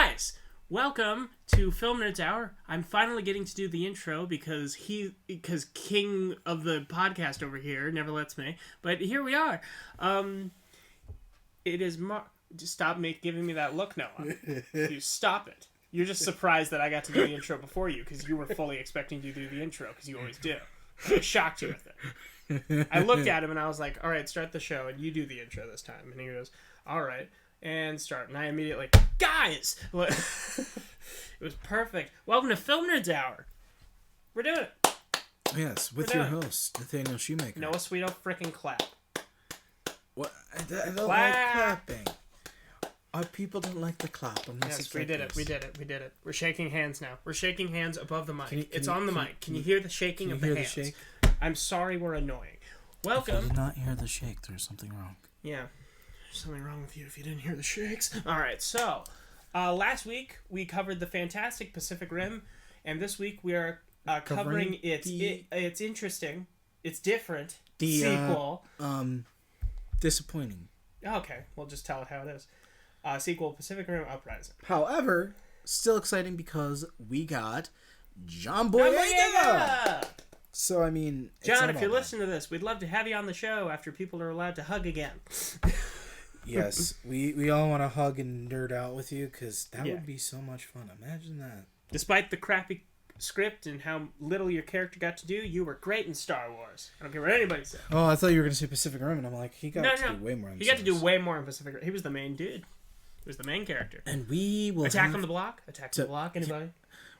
Guys, welcome to Film Nerds Hour. I'm finally getting to do the intro because King of the podcast over here never lets me. But here we are. It is Just stop giving me that look, Noah. You stop it. You're just surprised that I got to do the intro before you because you were fully expecting to do the intro because you always do. I shocked you with it. I looked at him and I was like, all right, start the show and you do the intro this time. And he goes, all right, and start. And I immediately, guys! It was perfect. Welcome to Film Nerds Hour. We're doing it. Yes, with your host, Nathaniel Shoemaker. Noah Sweeto freaking clap. What? I don't like clapping. Our people don't like the clap. Yes, we did it. We're shaking hands now. We're shaking hands above the mic. It's on the mic. Can you hear the shaking of the hands? The shake? I'm sorry we're annoying. Welcome. If you did not hear the shake, there's something wrong. Yeah. There's something wrong with you if you didn't hear the shakes. Alright, so last week we covered the fantastic Pacific Rim, and this week we are covering it's interesting, it's different, sequel. Disappointing. Okay, we'll just tell it how it is. Sequel, Pacific Rim Uprising. However, still exciting because we got John Boyega! So, I mean... John, if you're listening to this, we'd love to have you on the show after people are allowed to hug again. Yes, we all want to hug and nerd out with you because that would be so much fun. Imagine that. Despite the crappy script and how little your character got to do, you were great in Star Wars. I don't care what anybody said. Oh, I thought you were going to say Pacific Rim, and I'm like, he got to do way more. He got to do way more in Pacific Rim. He was the main dude. He was the main character. And we will Attack on the Block? Attack on the Block, anybody?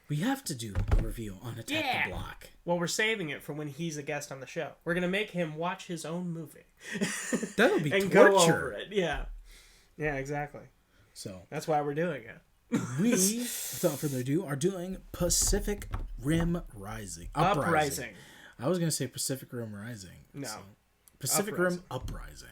We have to do a review on Attack the Block. Well, we're saving it for when he's a guest on the show. We're going to make him watch his own movie. That'll be and torture. Go over it. Yeah. Yeah, exactly. So that's why we're doing it. We, without further ado, are doing Pacific Rim Uprising. I was going to say Pacific Rim Rising. No. So, Pacific Rim Uprising.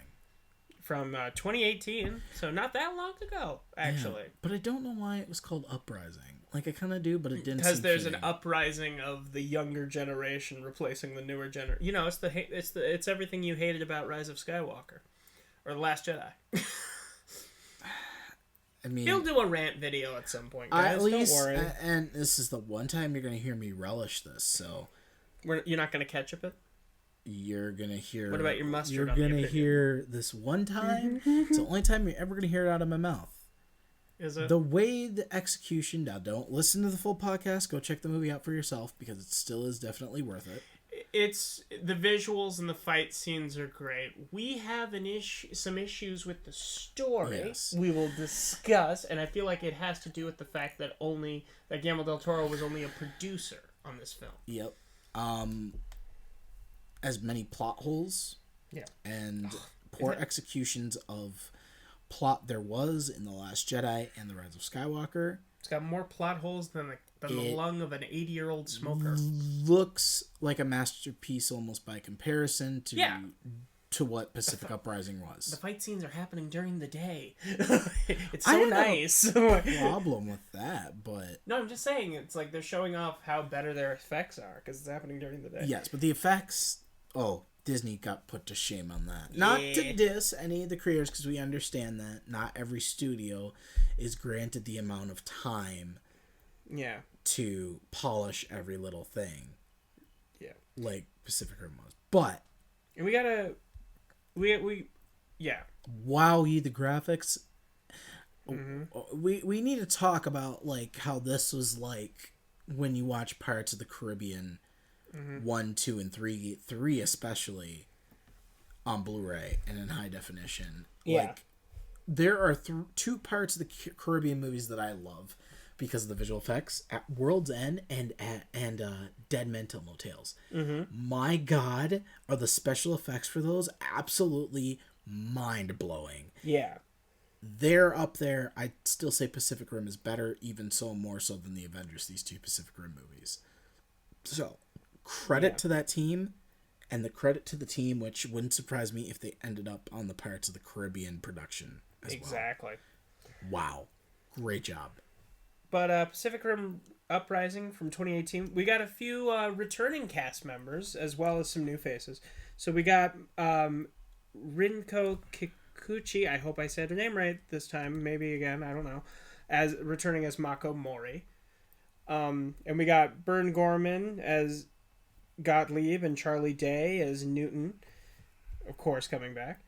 From 2018, so not that long ago, actually. Yeah, but I don't know why it was called Uprising. Like, I kind of do, but it didn't. Because there's an uprising of the younger generation replacing the newer generation. You know, it's everything you hated about Rise of Skywalker, or The Last Jedi. I mean, he'll do a rant video at some point, guys. At least, don't worry. And this is the one time you're going to hear me relish this, so... You're not going to ketchup it? You're going to hear... What about your mustard? You're going to hear this one time. It's the only time you're ever going to hear it out of my mouth. Is it? The way the execution... Now, don't listen to the full podcast. Go check the movie out for yourself, because it still is definitely worth it. It's the visuals and the fight scenes are great. We have some issues with the story. Yes. We will discuss, and I feel like it has to do with the fact that Guillermo del Toro was only a producer on this film. Yep. As many plot holes. Yeah. And poor executions of plot there was in The Last Jedi and The Rise of Skywalker. It's got more plot holes than the lung of an 80-year-old smoker. Looks like a masterpiece almost by comparison to what Pacific Uprising was. The fight scenes are happening during the day. It's so nice. No problem with that, but... No, I'm just saying, it's like they're showing off how better their effects are, because it's happening during the day. Yes, but the effects... Oh, Disney got put to shame on that. Not to diss any of the creators, because we understand that not every studio is granted the amount of time to polish every little thing. Yeah. Like Pacific Rim was. But... And we gotta... Wow, the graphics. Mm-hmm. We need to talk about like how this was like when you watch Pirates of the Caribbean 1, 2, and 3 especially on Blu-ray and in high definition. Yeah. Like there are two Pirates of the Caribbean movies that I love because of the visual effects at World's End and Dead Men Tell No Tales. Mm-hmm. My God, are the special effects for those absolutely mind-blowing. Yeah. They're up there. I'd still say Pacific Rim is better, even so more so than the Avengers, these two Pacific Rim movies. So, credit to that team, and the credit to the team, which wouldn't surprise me if they ended up on the Pirates of the Caribbean production as Exactly. Well. Wow. Great job. But Pacific Rim Uprising from 2018, we got a few returning cast members, as well as some new faces. So we got Rinko Kikuchi, I hope I said her name right this time, maybe again, I don't know, as returning as Mako Mori. And we got Bern Gorman as Gottlieb and Charlie Day as Newton, of course, coming back.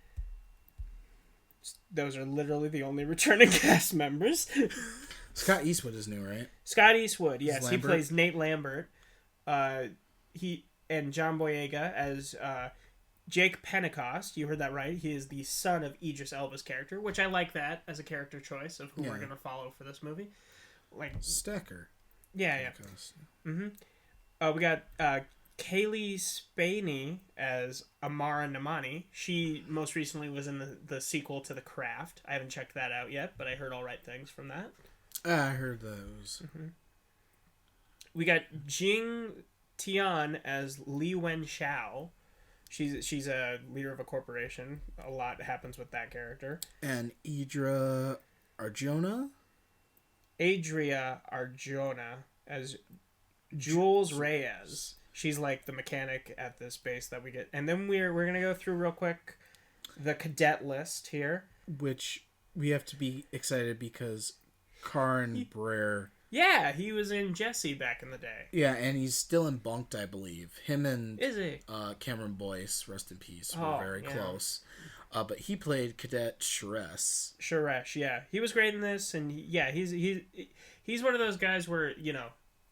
Those are literally the only returning cast members. Scott Eastwood is new, right? Scott Eastwood, yes, he plays Nate Lambert. He and John Boyega as Jake Pentecost. You heard that right. He is the son of Idris Elba's character, which I like that as a character choice of who we're gonna follow for this movie. Like Stacker. Yeah. Mm-hmm. We got Kaylee Spaney as Amara Namani. She most recently was in the sequel to The Craft. I haven't checked that out yet, but I heard all right things from that. I heard those. Mm-hmm. We got Jing Tian as Li Wen Xiao. She's a leader of a corporation. A lot happens with that character. And Adria Arjona as Jules Reyes. She's like the mechanic at this base that we get. And then we're gonna go through real quick the cadet list here, which we have to be excited because Karan Brer. Yeah, he was in Jesse back in the day. Yeah, and he's still in Bunked, I believe. Him and is he? Cameron Boyce, rest in peace, were very close. But he played Cadet Suresh. Suresh, yeah, he was great in this, and he's one of those guys where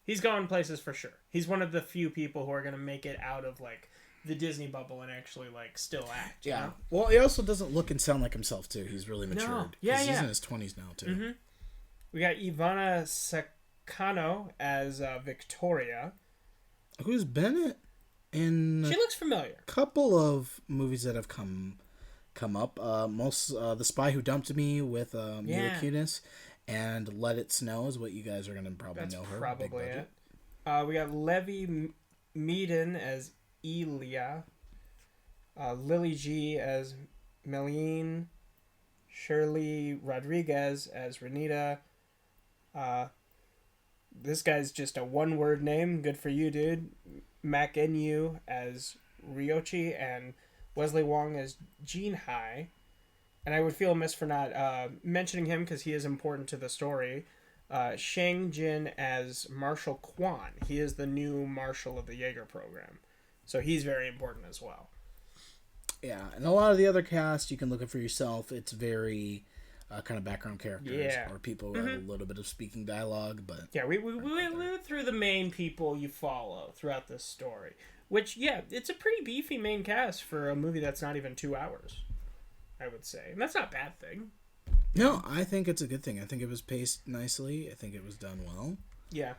he's going places for sure. He's one of the few people who are gonna make it out of like the Disney bubble and actually like still act. You know? Well, he also doesn't look and sound like himself too. He's really matured. No. Yeah, He's in his 20s now too. Mm-hmm. We got Ivana Sakano as Victoria, who's been in. She looks familiar. A couple of movies that have come up. The Spy Who Dumped Me with Mila Kunis, and Let It Snow is what you guys are gonna probably know her. Probably it. We got Levi Meaden as Elia, Lily G as Meline, Shirley Rodriguez as Renita. This guy's just a one-word name. Good for you, dude. Mac Enu as Ryochi and Wesley Wong as Jean Hai. And I would feel amiss for not mentioning him because he is important to the story. Shang Jin as Marshal Quan. He is the new marshal of the Jaeger program. So he's very important as well. Yeah, and a lot of the other cast, you can look at for yourself. It's very kind of background characters or people who have a little bit of speaking dialogue. But yeah, we went through the main people you follow throughout this story. Which, it's a pretty beefy main cast for a movie that's not even 2 hours, I would say. And that's not a bad thing. No, I think it's a good thing. I think it was paced nicely. I think it was done well. Yeah.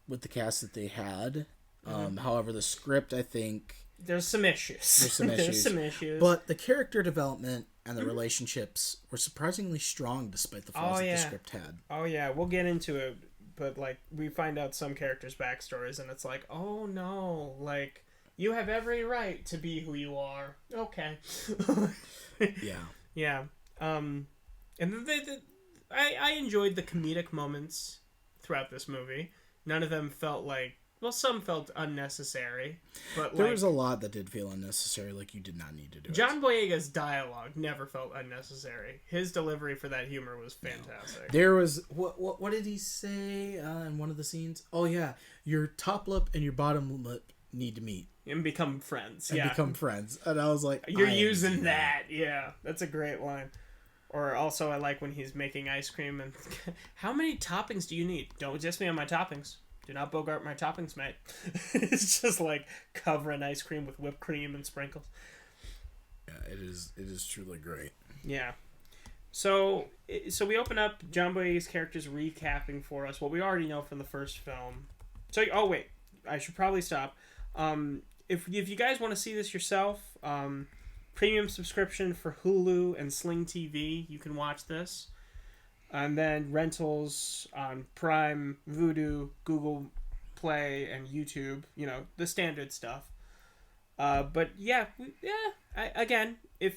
With the cast that they had. However, the script, I think... There's some issues. There's some issues. But the character development and the relationships were surprisingly strong despite the flaws that the script had. Oh, yeah. We'll get into it. But, like, we find out some characters' backstories, and it's like, oh, no. Like, you have every right to be who you are. Okay. Yeah. Yeah. And I enjoyed the comedic moments throughout this movie. None of them felt like... Well, some felt unnecessary, but there was a lot that did feel unnecessary, like you did not need to do it. John Boyega's dialogue never felt unnecessary. His delivery for that humor was fantastic. There was... What did he say in one of the scenes? Oh, yeah. Your top lip and your bottom lip need to meet. And become friends. And become friends. And I was like... You're using that. Yeah. That's a great line. Or also, I like when he's making ice cream and... How many toppings do you need? Don't just me on my toppings. Do not bogart my toppings, mate. It's just like covering ice cream with whipped cream and sprinkles. Yeah, it is truly great. Yeah. So we open up John Boyega's characters recapping for us what we already know from the first film. So, oh wait, I should probably stop. If you guys want to see this yourself, premium subscription for Hulu and Sling TV, you can watch this. And then rentals on Prime, Vudu, Google Play, and YouTube. You know, the standard stuff. But again, if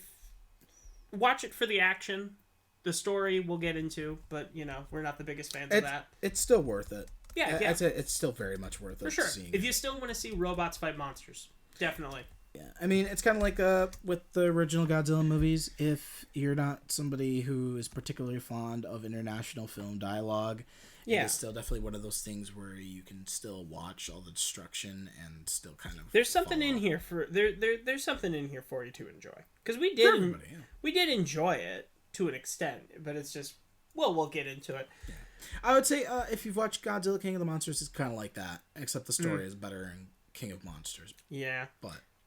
watch it for the action, the story we'll get into. But we're not the biggest fans of that. It's still worth it. Yeah. It's still very much worth it. For sure. If you still want to see robots fight monsters, definitely. Yeah, I mean, it's kind of like with the original Godzilla movies. If you're not somebody who is particularly fond of international film dialogue, it is still definitely one of those things where you can still watch all the destruction and still kind of. There's something in here for there's something in here for you to enjoy, because we did enjoy it to an extent, but it's just we'll get into it. Yeah. I would say if you've watched Godzilla King of the Monsters, it's kind of like that, except the story is better in King of Monsters. Yeah,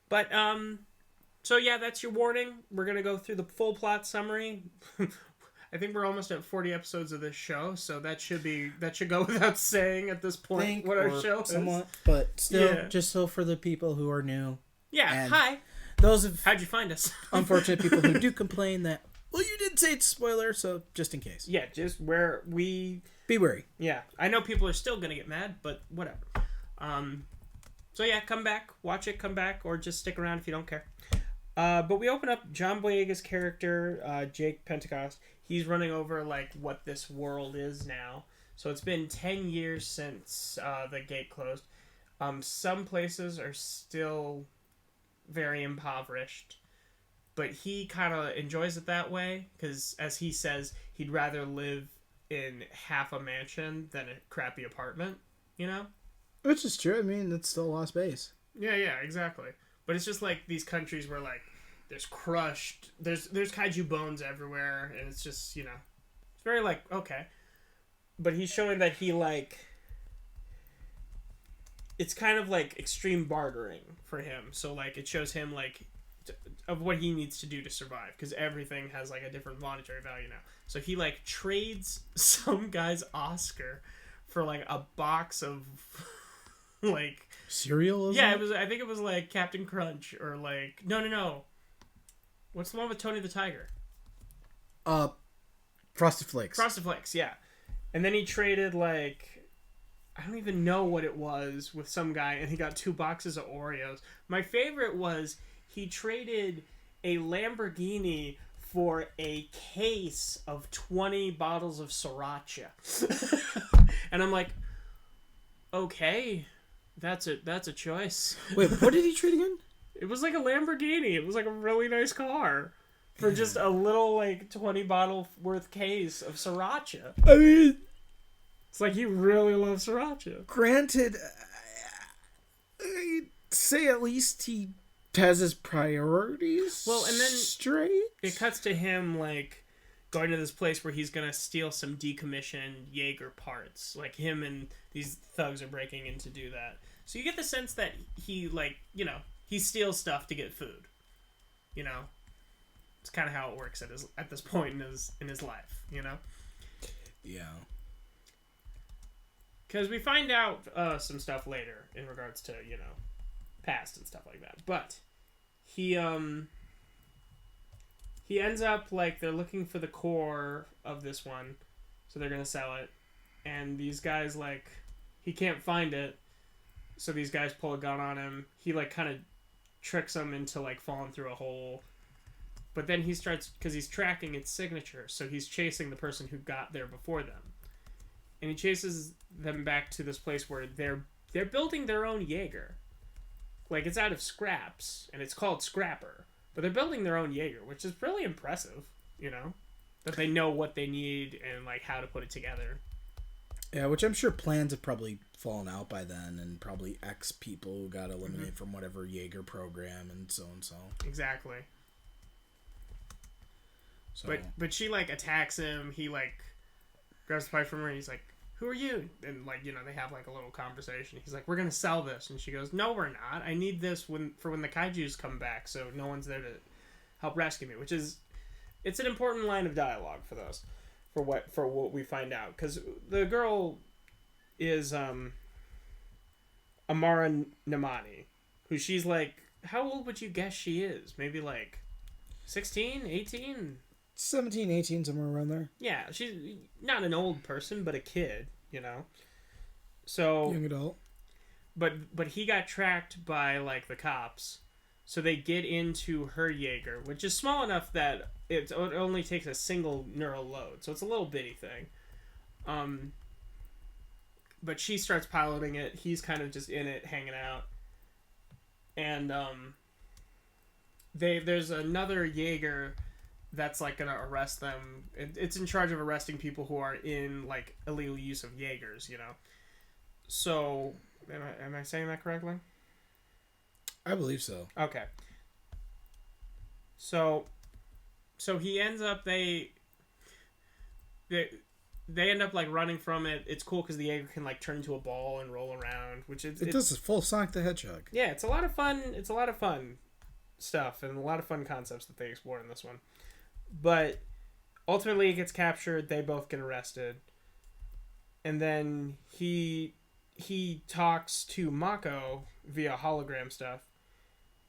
but so yeah, that's your warning. We're gonna go through the full plot summary. I think we're almost at 40 episodes of this show, so that should go without saying at this point what our show is. But still, just so for the people who are new. Yeah, hi. How'd you find us? Unfortunate people who do complain that, well, you didn't say it's a spoiler, so just in case. Yeah, just where we... Be wary. Yeah, I know people are still going to get mad, but whatever. So yeah, come back, watch it, come back, or just stick around if you don't care. But we open up John Boyega's character, Jake Pentecost. He's running over, like, what this world is now. So it's been 10 years since the gate closed. Some places are still very impoverished. But he kind of enjoys it that way. Because, as he says, he'd rather live in half a mansion than a crappy apartment, you know? Which is true. I mean, it's still a lost base. Yeah, exactly. But it's just like these countries where, like, there's kaiju bones everywhere, and it's just, you know, it's very, like, okay. But he's showing that he, like, it's kind of like extreme bartering for him. So, like, it shows him, like, of what he needs to do to survive, because everything has, like, a different monetary value now. So he, like, trades some guy's Oscar for, like, a box of like cereal. Yeah, it was. I think it was like Captain Crunch or like no. What's the one with Tony the Tiger? Frosted Flakes. Frosted Flakes, yeah. And then he traded like I don't even know what it was with some guy, and he got 2 boxes of Oreos. My favorite was he traded a Lamborghini for a case of 20 bottles of Sriracha. And I'm like, okay, that's a choice. Wait, what did he trade again? It was like a Lamborghini. It was like a really nice car for just a little like 20 bottle worth case of Sriracha. I mean, it's like he really loves Sriracha. Granted, I'd say at least he has his priorities and then straight. It cuts to him like going to this place where he's gonna steal some decommissioned Jaeger parts. Like him and these thugs are breaking in to do that. So you get the sense that he like, you know, he steals stuff to get food. You know, it's kind of how it works at this point in his life. You know. Yeah. Because we find out some stuff later in regards to, you know, past and stuff like that. But he ends up, like, they're looking for the core of this one, so they're going to sell it. And these guys, like, he can't find it, so these guys pull a gun on him. He, like, kind of tricks them into, like, falling through a hole. But then he starts, because he's tracking its signature, so he's chasing the person who got there before them. And he chases them back to this place where they're building their own Jaeger. Like, it's out of scraps, and it's called Scrapper. But they're building their own Jaeger, which is really impressive, you know? That they know what they need and, like, how to put it together. Yeah, which I'm sure plans have probably fallen out by then, and probably X people got eliminated from whatever Jaeger program, and so and so. Exactly. So. But she, like, attacks him. He, like, grabs the pipe from her, and he's like, who are you? And, like, you know, they have, like, a little conversation. He's like, we're going to sell this. And she goes, no, we're not. I need this for when the kaijus come back, so no one's there to help rescue me. Which is, it's an important line of dialogue for those, for what we find out. Because the girl is Amara Namani, who she's, like, how old would you guess she is? Maybe, like, 16, 18? 17, 18, somewhere around there. Yeah, she's not an old person, but a kid, you know? So... young adult. But he got tracked by, like, the cops. So they get into her Jaeger, which is small enough that it only takes a single neural load. So it's a little bitty thing. But she starts piloting it. He's kind of just in it, hanging out. And, there's another Jaeger that's like gonna arrest them. It's in charge of arresting people who are in like illegal use of Jaegers, you know. So, am I saying that correctly? I believe so. Okay. So he ends up they end up like running from it. It's cool because the Jaeger can like turn into a ball and roll around, which it does a full Sonic the Hedgehog. Yeah, it's a lot of fun. It's a lot of fun stuff and a lot of fun concepts that they explore in this one. But ultimately, it gets captured. They both get arrested, and then he talks to Mako via hologram stuff,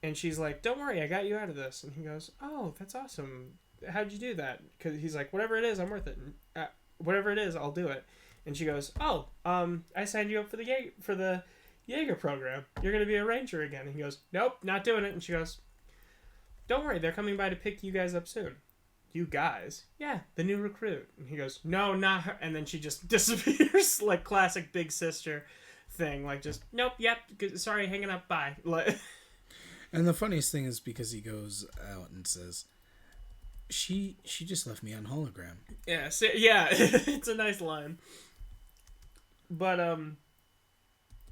and she's like, "Don't worry, I got you out of this." And he goes, "Oh, that's awesome. How'd you do that?" Because he's like, "Whatever it is, I'm worth it. Whatever it is, I'll do it." And she goes, "Oh, I signed you up for the Jaeger program. You're gonna be a ranger again." And he goes, "Nope, not doing it." And she goes, "Don't worry, they're coming by to pick you guys up soon." "You guys?" "Yeah, the new recruit." And he goes, "No, not her." And then she just disappears, like classic big sister thing. Like just, "Nope, yep, sorry, hanging up, bye." And the funniest thing is because he goes out and says, She just left me on hologram. Yeah, it's a nice line. But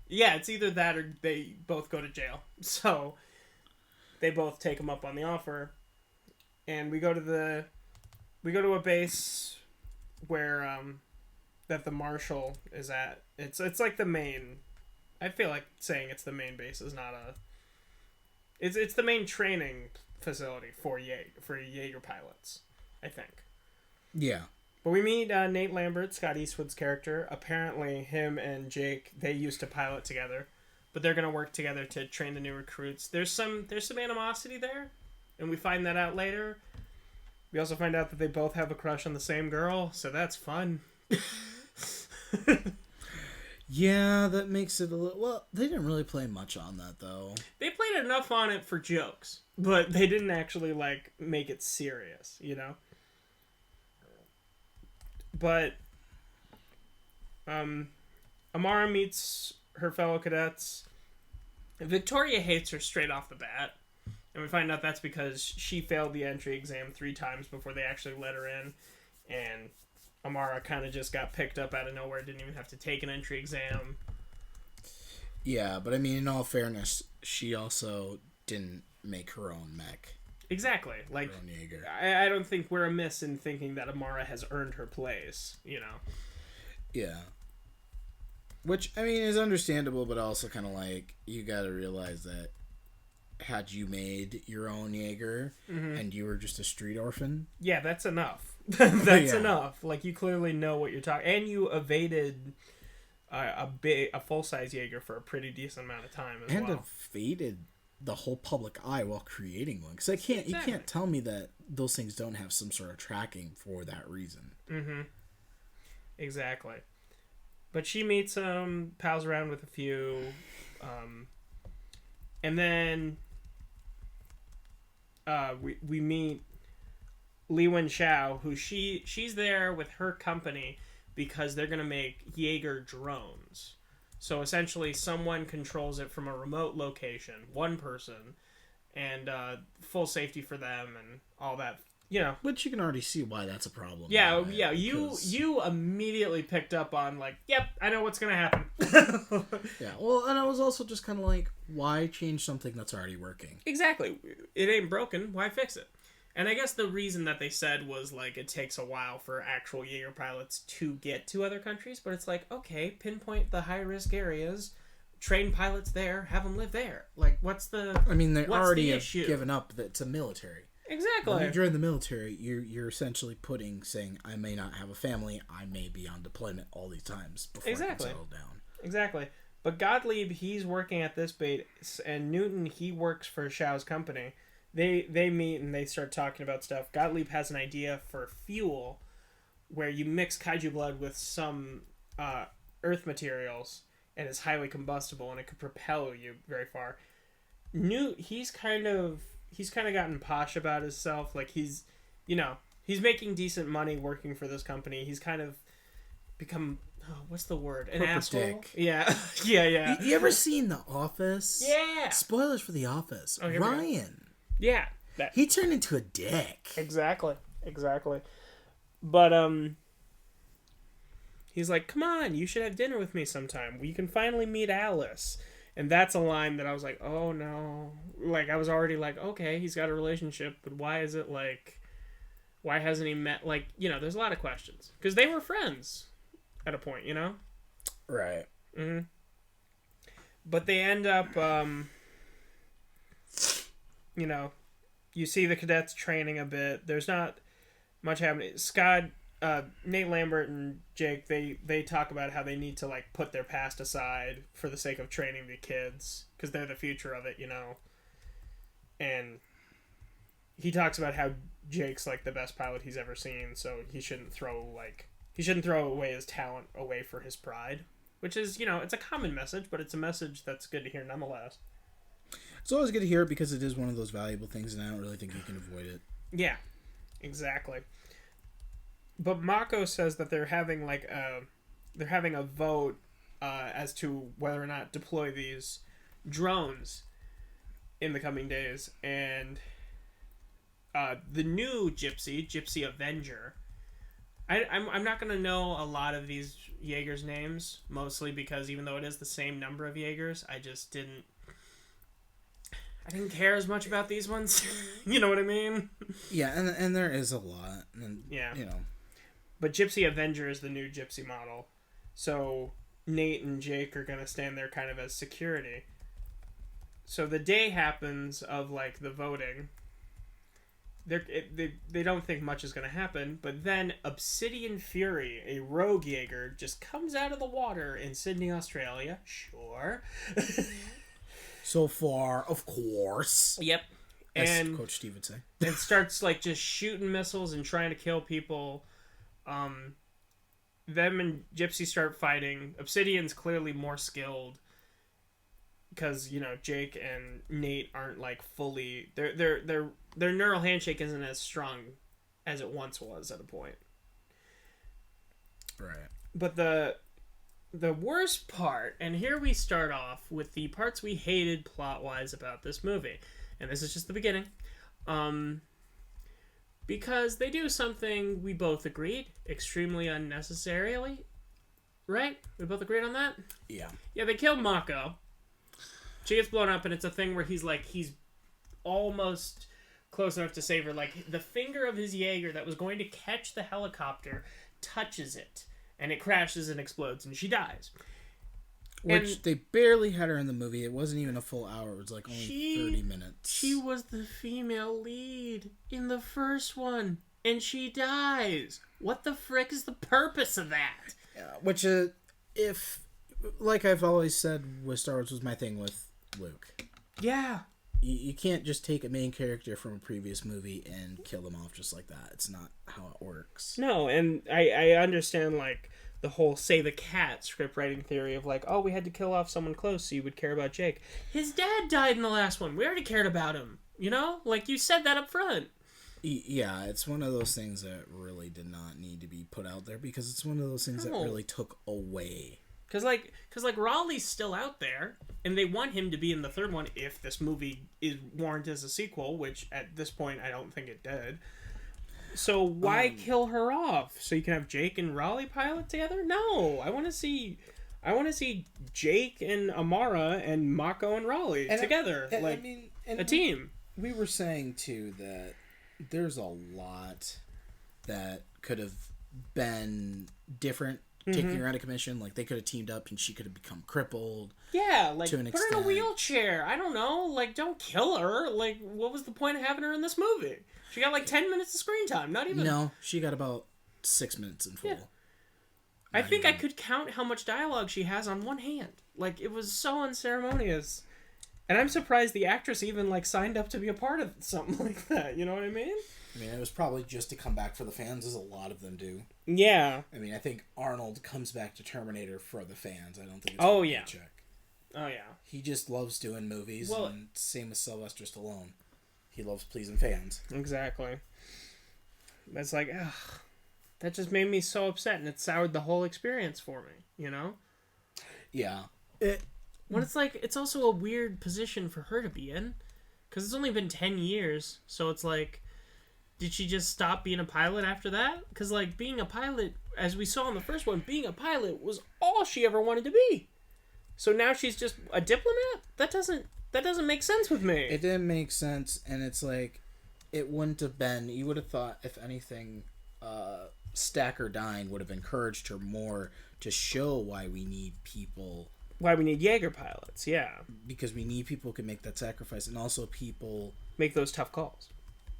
yeah, it's either that or they both go to jail. So they both take him up on the offer, and we go to a base where that the marshal is at. It's like the main. I feel like saying it's the main base is not a. It's the main training facility for Jaeger pilots, I think. Yeah. But we meet Nate Lambert, Scott Eastwood's character. Apparently, him and Jake, they used to pilot together, but they're gonna work together to train the new recruits. There's some animosity there, and we find that out later. We also find out that they both have a crush on the same girl, so that's fun. Yeah, that makes it a little... Well, they didn't really play much on that, though. They played enough on it for jokes, but they didn't actually, like, make it serious, you know? But, Amara meets her fellow cadets. Victoria hates her straight off the bat, and we find out that's because she failed the entry exam 3 times before they actually let her in, and Amara kind of just got picked up out of nowhere, didn't even have to take an entry exam. Yeah, but I mean, in all fairness, she also didn't make her own mech. Exactly. Like, her own Jaeger. I don't think we're amiss in thinking that Amara has earned her place, you know? Yeah. Which, I mean, is understandable, but also kind of like, you gotta realize that had you made your own Jaeger and you were just a street orphan... Yeah, that's enough. That's enough. Like, you clearly know what you're talking... And you evaded a full-size Jaeger for a pretty decent amount of time as well. And evaded the whole public eye while creating one. Because you can't tell me that those things don't have some sort of tracking for that reason. Mm-hmm. Exactly. But she meets him, pals around with a few, and then we meet Li Wen Xiao, who she's there with her company because they're going to make Jaeger drones. So essentially someone controls it from a remote location, one person, and full safety for them and all that, you know. Which you can already see why that's a problem. Yeah, yeah. You immediately picked up on, like, yep, I know what's going to happen. Yeah, well, and I was also just kind of like, why change something that's already working? Exactly. It ain't broken. Why fix it? And I guess the reason that they said was, like, it takes a while for actual Jaeger pilots to get to other countries. But it's like, okay, pinpoint the high-risk areas, train pilots there, have them live there. Like, what's the I mean, they already have issue? given up to military. Exactly. When you join the military, you're essentially saying, I may not have a family, I may be on deployment all these times before I can settle down. Exactly. But Gottlieb, he's working at this base, and Newton, he works for Xiao's company. They meet and they start talking about stuff. Gottlieb has an idea for fuel where you mix kaiju blood with some earth materials and it's highly combustible and it could propel you very far. He's kind of gotten posh about himself. Like, he's making decent money working for this company. He's kind of become, what's the word? An asshole? Dick. Yeah. Yeah. You ever seen The Office? Yeah. Spoilers for The Office. Okay, Ryan. Yeah. He turned into a dick. Exactly. But he's like, "Come on, you should have dinner with me sometime. You can finally meet Alice." And that's a line that I was like, "Oh no!" Like I was already like, "Okay, he's got a relationship, but why is it like, why hasn't he met?" Like, you know, there's a lot of questions because they were friends at a point, you know. Right. Mm-hmm. But they end up, you know, you see the cadets training a bit. There's not much happening. Scott, Nate Lambert and Jake, they talk about how they need to like put their past aside for the sake of training the kids because they're the future of it, you know. And he talks about how Jake's like the best pilot he's ever seen, so he shouldn't throw away his talent away for his pride. Which is, you know, it's a common message, but it's a message that's good to hear nonetheless. It's always good to hear because it is one of those valuable things, and I don't really think you can avoid it. Yeah, exactly. But Mako says that they're having a vote as to whether or not deploy these drones in the coming days, and the new Gypsy Avenger. I'm not going to know a lot of these Jaegers names, mostly because even though it is the same number of Jaegers, I didn't care as much about these ones. You know what I mean? Yeah, and there is a lot. And, yeah. You know. But Gypsy Avenger is the new Gypsy model. So Nate and Jake are going to stand there kind of as security. So the day happens of, like, the voting. They don't think much is going to happen, but then Obsidian Fury, a rogue Jaeger, just comes out of the water in Sydney, Australia. Sure. So far, of course. Yep. As Coach Steve would say. And starts like just shooting missiles and trying to kill people. Them and Gypsy start fighting. Obsidian's clearly more skilled. Because, you know, Jake and Nate aren't like fully their neural handshake isn't as strong as it once was at a point. Right. But the worst part, and here we start off with the parts we hated plot-wise about this movie. And this is just the beginning. Because they do something we both agreed, extremely unnecessarily. Right? We both agreed on that? Yeah. Yeah, they kill Mako. She gets blown up, and it's a thing where he's almost close enough to save her. Like, the finger of his Jaeger that was going to catch the helicopter touches it, and it crashes and explodes, and she dies. Which they barely had her in the movie. It wasn't even a full hour. It was like only 30 minutes. She was the female lead in the first one, and she dies. What the frick is the purpose of that? Yeah, which, if, like I've always said with Star Wars, was my thing with Luke. Yeah. You can't just take a main character from a previous movie and kill them off just like that. It's not how it works. No, and I understand, like, the whole Say the Cat script writing theory of, like, oh, we had to kill off someone close so you would care about Jake. His dad died in the last one. We already cared about him. You know? Like, you said that up front. Yeah, it's one of those things that really did not need to be put out there because it's one of those things that really took away. Because Raleigh's still out there, and they want him to be in the third one if this movie is warranted as a sequel, which at this point I don't think it did. So why kill her off? So you can have Jake and Raleigh pilot together? No, I want to see Jake and Amara and Mako and Raleigh together, a team. We were saying too that there's a lot that could have been different. Taking her out of commission, like they could have teamed up and she could have become crippled. Yeah, like put her in a wheelchair. I don't know, like don't kill her. Like what was the point of having her in this movie? She got like 10 minutes of screen time, not even. No, she got about 6 minutes in full. Yeah. I think I could count how much dialogue she has on one hand. Like it was so unceremonious. And I'm surprised the actress even like signed up to be a part of something like that. You know what I mean? I mean, it was probably just to come back for the fans, as a lot of them do. Yeah. I mean, I think Arnold comes back to Terminator for the fans. I don't think it's for the paycheck. Oh, yeah. He just loves doing movies, and same with Sylvester Stallone. He loves pleasing fans. Exactly. That's like, ugh. That just made me so upset, and it soured the whole experience for me, you know? Yeah. When it's like, it's also a weird position for her to be in. Because it's only been 10 years, so it's like, did she just stop being a pilot after that? Because, like, being a pilot, as we saw in the first one, being a pilot was all she ever wanted to be. So now she's just a diplomat? That doesn't make sense with me. It didn't make sense, and it's like, it wouldn't have been, you would have thought, if anything, Stacker Dine would have encouraged her more to show why we need people. Why we need Jaeger pilots, yeah. Because we need people who can make that sacrifice, and also people... Make those tough calls.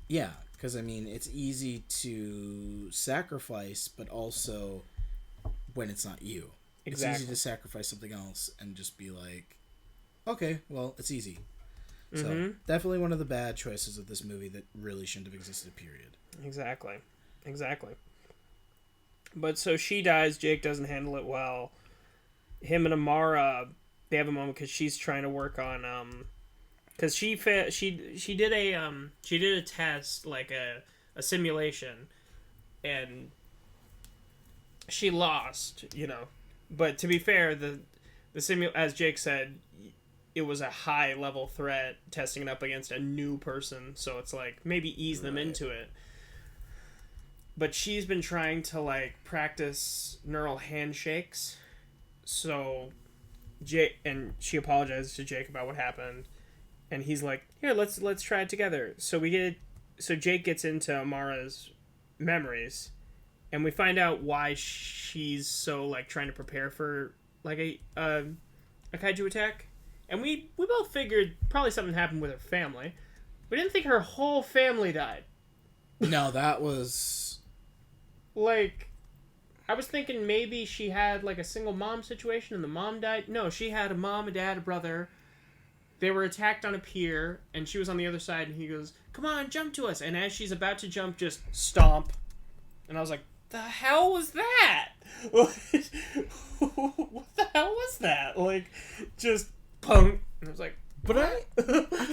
Yeah, because, I mean, it's easy to sacrifice, but also when it's not you. Exactly. It's easy to sacrifice something else and just be like, okay, well, it's easy. So, definitely one of the bad choices of this movie that really shouldn't have existed, period. Exactly. But so she dies, Jake doesn't handle it well. Him and Amara, they have a moment because she's trying to work on, because she did a test, like a simulation, and she lost, But to be fair, the as Jake said, it was a high level threat, testing it up against a new person, so it's like maybe ease them into it. But she's been trying to like practice neural handshakes, so Jake, and she apologizes to Jake about what happened, and he's like, "Here, let's try it together." So Jake gets into Amara's memories, and we find out why she's so like trying to prepare for like a kaiju attack. And we both figured probably something happened with her family. We didn't think her whole family died. No, that was... Like, I was thinking maybe she had like a single mom situation and the mom died. No, she had a mom, a dad, a brother. They were attacked on a pier, and she was on the other side, and he goes, "Come on, jump to us." And as she's about to jump, just stomp. And I was like, the hell was that? What the hell was that? Like, just... Punk. And I was like, but I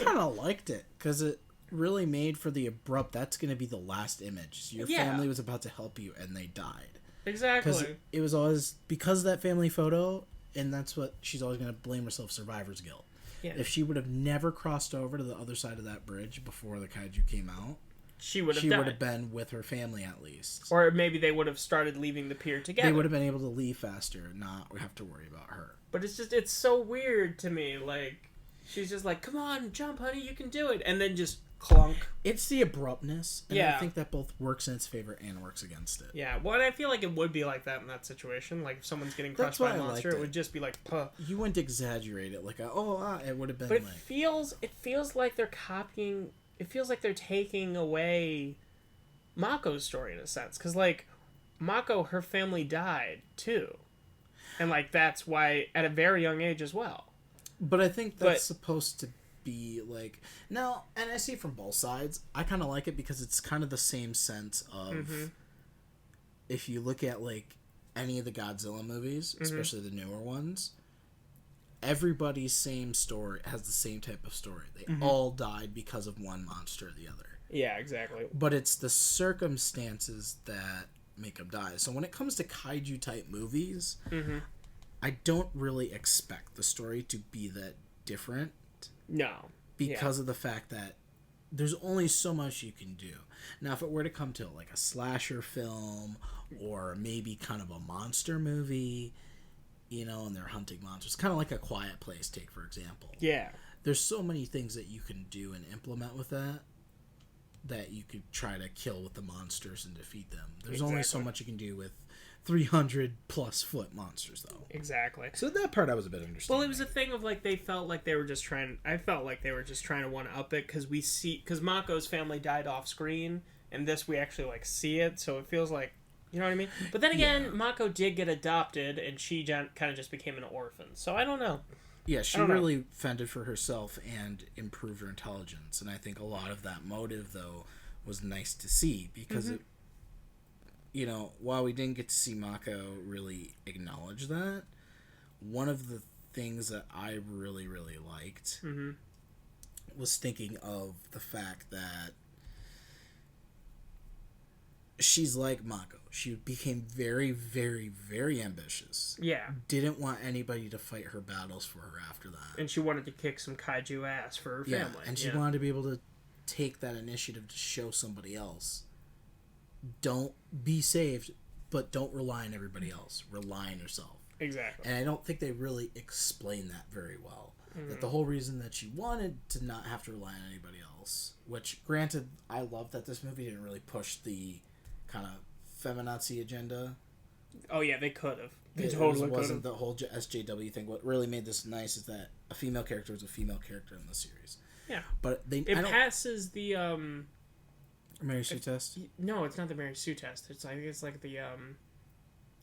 kind of liked it because it really made for the abrupt. That's going to be the last image. Your family was about to help you, and they died. Exactly. Because it was always because of that family photo, and that's what she's always going to blame herself: survivor's guilt. Yeah. If she would have never crossed over to the other side of that bridge before the kaiju came out, she would have been with her family at least. Or maybe they would have started leaving the pier together. They would have been able to leave faster, and not have to worry about her. But it's so weird to me. Like, she's just like, "Come on, jump, honey, you can do it." And then just clunk. It's the abruptness. And I think that both works in its favor and works against it. Yeah, well, I feel like it would be like that in that situation. Like, if someone's getting crushed by a monster, it would just be like, puh. You wouldn't exaggerate it. Like, it would have been but like... it feels like they're copying... It feels like they're taking away Mako's story in a sense. Because, like, Mako, her family died, too. And, like, that's why, at a very young age as well. But I think that's supposed to be, like... Now, and I see from both sides. I kind of like it because it's kind of the same sense of... If you look at, like, any of the Godzilla movies, especially the newer ones, everybody's same story has the same type of story. They all died because of one monster or the other. Yeah, exactly. But it's the circumstances that... make them die. So when it comes to kaiju type movies, I don't really expect the story to be that different. No. Because of the fact that there's only so much you can do. Now, if it were to come to like a slasher film or maybe kind of a monster movie, and they're hunting monsters, kind of like A Quiet Place, take for example. Yeah. There's so many things that you can do and implement with that you could try to kill with the monsters and defeat them. There's only so much you can do with 300 plus foot monsters, though. Exactly. So that part I was a bit understanding. Well, it was a thing of like they felt like they were just trying. I felt like they were just trying to one up it because Mako's family died off screen, and this we actually like see it, so it feels like, you know what I mean. But then again, Mako did get adopted, and she kind of just became an orphan. So I don't know. Yeah, she really fended for herself and improved her intelligence. And I think a lot of that motive, though, was nice to see. Because, it, while we didn't get to see Mako really acknowledge that, one of the things that I really, really liked was thinking of the fact that she's like Mako. She became very, very, very ambitious. Yeah. Didn't want anybody to fight her battles for her after that. And she wanted to kick some kaiju ass for her family. And she wanted to be able to take that initiative to show somebody else. Don't be saved, but don't rely on everybody else. Rely on yourself. Exactly. And I don't think they really explain that very well. That the whole reason that she wanted to not have to rely on anybody else, which, granted, I love that this movie didn't really push the kind of feminazi agenda. Oh, yeah, they could have. They totally could have. It wasn't the whole SJW thing. What really made this nice is that a female character was a female character in the series. Yeah. But it passes the, Mary Sue test? No, it's not the Mary Sue test. I think it's like the, I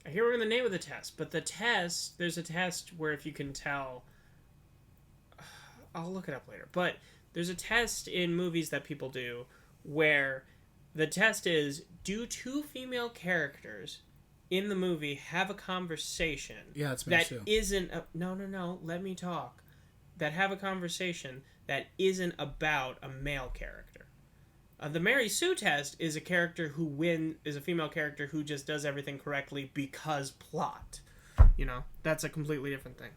can't remember the name of the test, but the test, there's a test where if you can tell, I'll look it up later, but there's a test in movies that people do where the test is, do two female characters in the movie have a conversation it's Mary Sue. Isn't no, let me talk. That have a conversation that isn't about a male character. The Mary Sue test is a character who is a female character who just does everything correctly because plot. That's a completely different thing.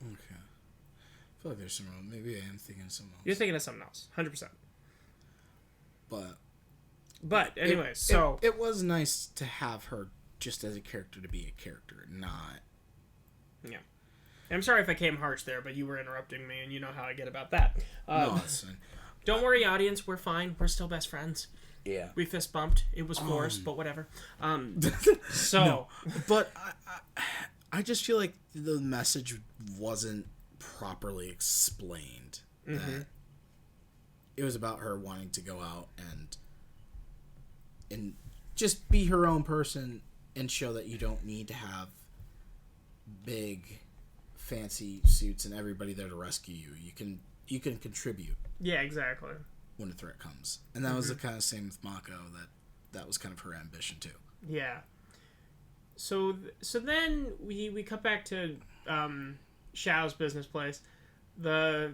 Okay. I feel like there's some wrong. Maybe I am thinking of something else. You're thinking of something else, 100%. But anyway, it was nice to have her just as a character to be a character, not. Yeah. I'm sorry if I came harsh there, but you were interrupting me, and you know how I get about that. No, it's fine. Don't worry, audience. We're fine. We're still best friends. Yeah. We fist bumped. It was forced, but whatever. No, but I just feel like the message wasn't properly explained. That it was about her wanting to go out and just be her own person and show that you don't need to have big fancy suits and everybody there to rescue you. You can contribute. Yeah, exactly. When a threat comes. And that was the kind of same with Mako, that was kind of her ambition too. Yeah. So then we cut back to Shao's business place. The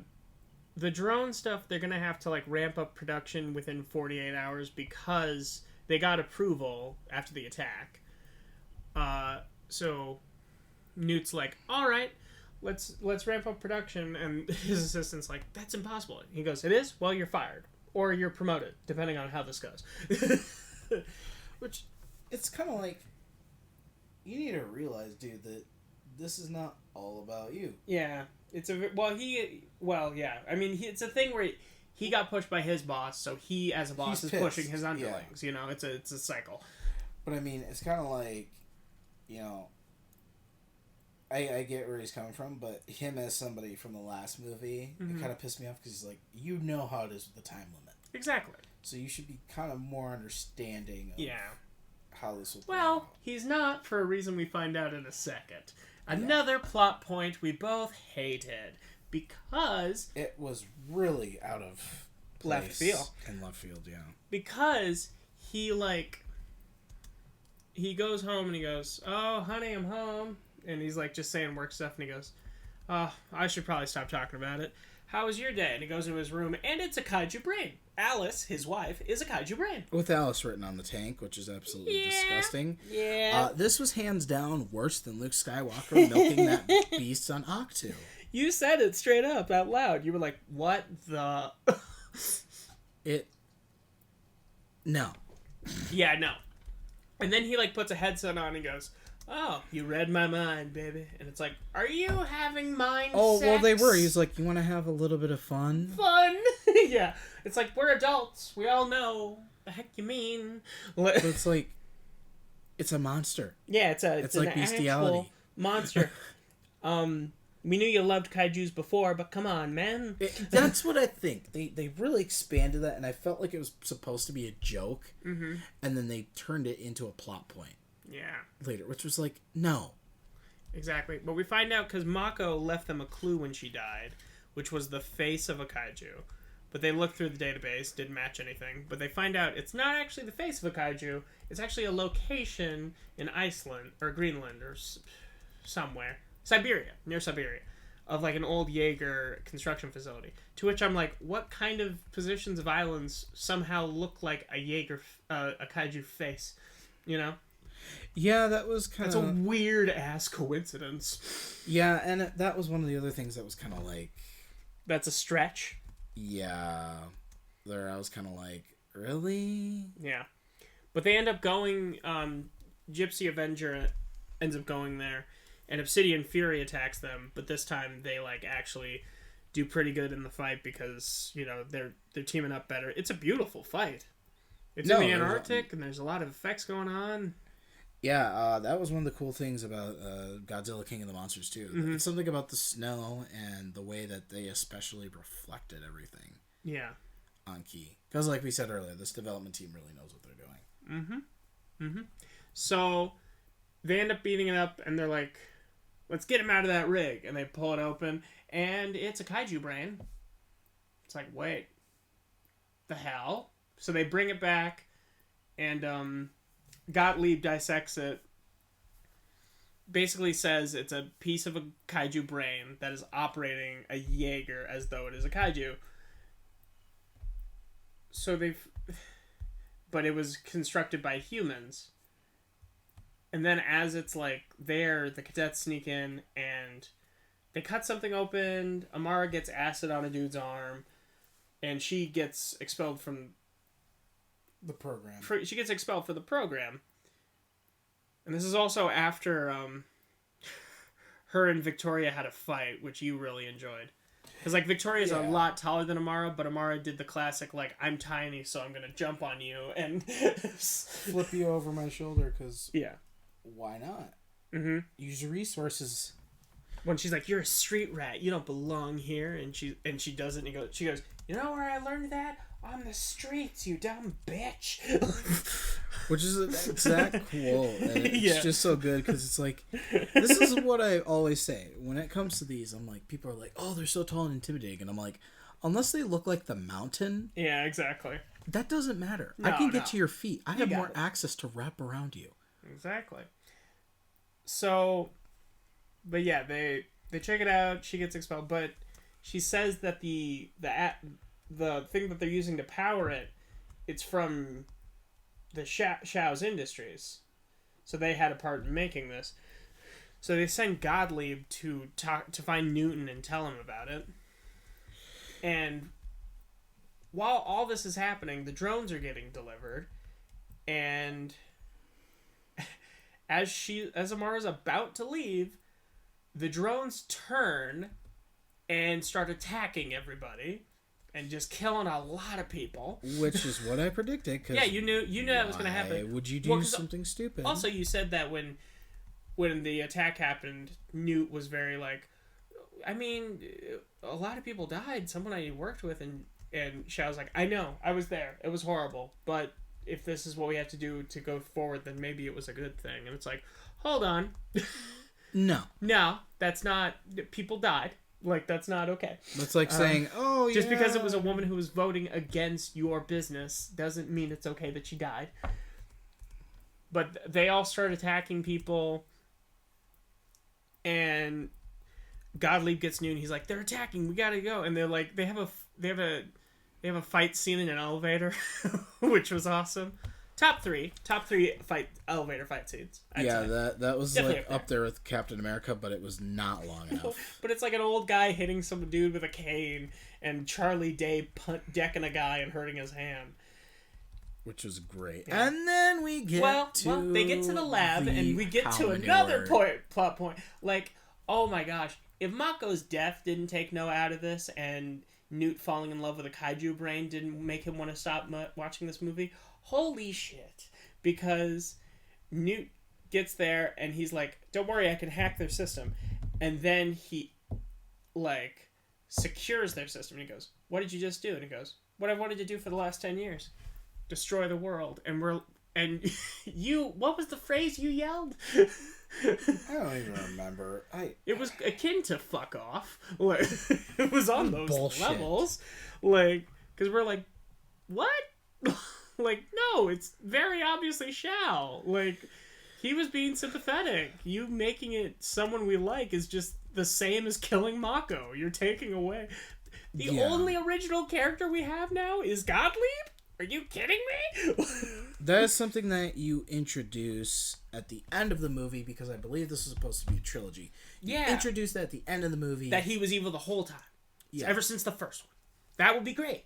drone stuff, they're going to have to like ramp up production within 48 hours because they got approval after the attack. So Newt's like, "All right, let's ramp up production," and his assistant's like, "That's impossible." He goes, "It is? Well, you're fired. Or you're promoted, depending on how this goes." Which, it's kind of like, you need to realize, dude, that this is not all about you. Yeah. It's I mean, it's a thing where he got pushed by his boss, so he, as a boss, is pushing his underlings. Yeah. It's a cycle. But I mean, it's kind of like, I get where he's coming from, but him as somebody from the last movie, it kind of pissed me off because he's like, how it is with the time limit. Exactly. So you should be kind of more understanding of how this will play out. He's not, for a reason we find out in a second. Another plot point we both hated because it was really out of left field. In left field, yeah. Because he goes home and he goes, "Oh, honey, I'm home." And he's like just saying work stuff and he goes, "Oh, I should probably stop talking about it. How was your day?" And he goes into his room and it's a kaiju brain. Alice, his wife, is a kaiju brain. With Alice written on the tank, which is absolutely disgusting. Yeah. This was hands down worse than Luke Skywalker milking that beast on Octu. You said it straight up out loud. You were like, "What the?" No. Yeah, no. And then he puts a headset on and goes, "Oh, you read my mind, baby." And it's like, "Are you having mind sex?" Well, they were. He's like, "You want to have a little bit of fun?" Fun? Yeah. It's like, we're adults. We all know the heck you mean. But it's like, it's a monster. Yeah, it's like bestiality. Monster. We knew you loved kaijus before, but come on, man. That's what I think. They really expanded that, and I felt like it was supposed to be a joke, and then they turned it into a plot point. Yeah. Later, which was like, no. Exactly. But we find out because Mako left them a clue when she died, which was the face of a kaiju. But they looked through the database, didn't match anything. But they find out it's not actually the face of a kaiju. It's actually a location in Iceland, or Greenland, or somewhere. Siberia, near Siberia. Of an old Jaeger construction facility. To which I'm like, what kind of positions of islands somehow look like a Jaeger, a kaiju face? You know? Yeah, that was kind of... That's a weird-ass coincidence. Yeah, and that was one of the other things that was kind of like... That's a stretch? Yeah. There, I was kind of like, really? Yeah. But they end up going... Gypsy Avenger ends up going there, and Obsidian Fury attacks them, but this time they, like, actually do pretty good in the fight because, you know, they're teaming up better. It's a beautiful fight. It's in the Antarctic, and there's a lot of effects going on. Yeah, that was one of the cool things about Godzilla King of the Monsters, too. Mm-hmm. It's something about the snow and the way that they especially reflected everything. Yeah. On key. Because, like we said earlier, this development team really knows what they're doing. Mm-hmm. Mm-hmm. So, they end up beating it up, and they're like, let's get him out of that rig. And they pull it open, and it's a kaiju brain. It's like, wait. The hell? So they bring it back, and Gottlieb dissects it. Basically says it's a piece of a kaiju brain that is operating a Jaeger as though it is a kaiju. So but it was constructed by humans. And then as it's like there, the cadets sneak in and they cut something open. Amara gets acid on a dude's arm, and she gets expelled from the program. She gets expelled for the program. And this is also after her and Victoria had a fight, which you really enjoyed. Because, like, Victoria's a lot taller than Amara, but Amara did the classic, like, I'm tiny, so I'm going to jump on you and... flip you over my shoulder, because... Yeah. Why not? Mm-hmm. Use your resources. When she's like, you're a street rat, you don't belong here, and she does it, and she goes, you know where I learned that? On the streets, you dumb bitch. Which is an exact quote, and it's just so good, because it's like, this is what I always say. When it comes to these, I'm like, people are like, oh, they're so tall and intimidating, and I'm like, unless they look like the mountain... Yeah, exactly. That doesn't matter. I can get to your feet. I have more access to wrap around you. Exactly. So, but yeah, they check it out. She gets expelled, but she says that the thing that they're using to power it's from the Shao's Industries. So they had a part in making this. So they send Gottlieb to find Newton and tell him about it. And while all this is happening, the drones are getting delivered, and as Amara's about to leave, the drones turn and start attacking everybody and just killing a lot of people. Which is what I predicted. Yeah, you knew that was going to happen. Why would you do something stupid? Also, you said that when the attack happened, Newt was very like, I mean, a lot of people died. Someone I worked with, and Xiao's like, I know, I was there. It was horrible, but if this is what we have to do to go forward, then maybe it was a good thing. And it's like, hold on. No, that's not... People died. Like, that's not okay. It's like saying, just because it was a woman who was voting against your business doesn't mean it's okay that she died. But they all start attacking people, and Gottlieb gets new, and he's like, they're attacking, we gotta go. And they're like, they have a fight scene in an elevator, which was awesome. Top three elevator fight scenes. I'd say. that was definitely like up there with Captain America, but it was not long enough. But it's like an old guy hitting some dude with a cane, and Charlie Day decking a guy and hurting his hand, which was great. Yeah. And then we get they get to the lab, and we get to another plot point. Like, oh my gosh, if Mako's death didn't take Noah out of this, and Newt falling in love with a kaiju brain didn't make him want to stop watching this movie, holy shit. Because Newt gets there and he's like, don't worry, I can hack their system. And then he, like, secures their system. And he goes, what did you just do? And he goes, what I've wanted to do for the last 10 years. Destroy the world. And you, what was the phrase you yelled? I don't even remember. It was akin to fuck off. Like, it was on those levels. Like, because we're like, what? Like, no, it's very obviously Shao. Like, he was being sympathetic. You making it someone we like is just the same as killing Mako. You're taking away. The only original character we have now is Gottlieb? Are you kidding me? That is something that you introduce at the end of the movie, because I believe this is supposed to be a trilogy. You introduce that at the end of the movie. That he was evil the whole time. Yeah. Ever since the first one. That would be great.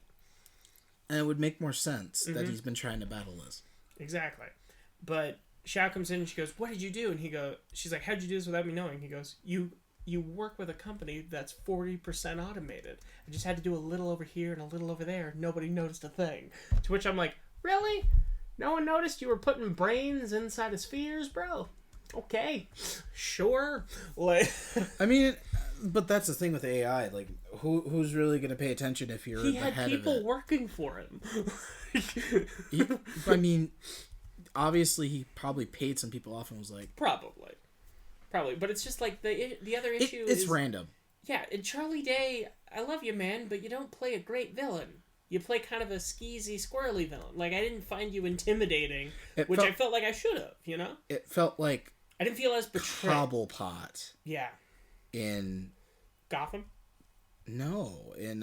And it would make more sense that he's been trying to battle this. Exactly. But Xiao comes in and she goes, what did you do? And she's like, how'd you do this without me knowing? He goes, you work with a company that's 40% automated. I just had to do a little over here and a little over there. Nobody noticed a thing. To which I'm like, really? No one noticed you were putting brains inside of spheres, bro? Okay. Sure. Like, I mean, but that's the thing with AI. Like, who's really going to pay attention if you're the head of it? He had people working for him. I mean, obviously he probably paid some people off and was like... Probably. But it's just like the other issue is... It's random. Yeah, and Charlie Day, I love you, man, but you don't play a great villain. You play kind of a skeezy, squirrely villain. Like, I didn't find you intimidating, I felt like I should have, you know? It felt like... I didn't feel as betrayed. Cobblepot. Yeah. In... Gotham? No, in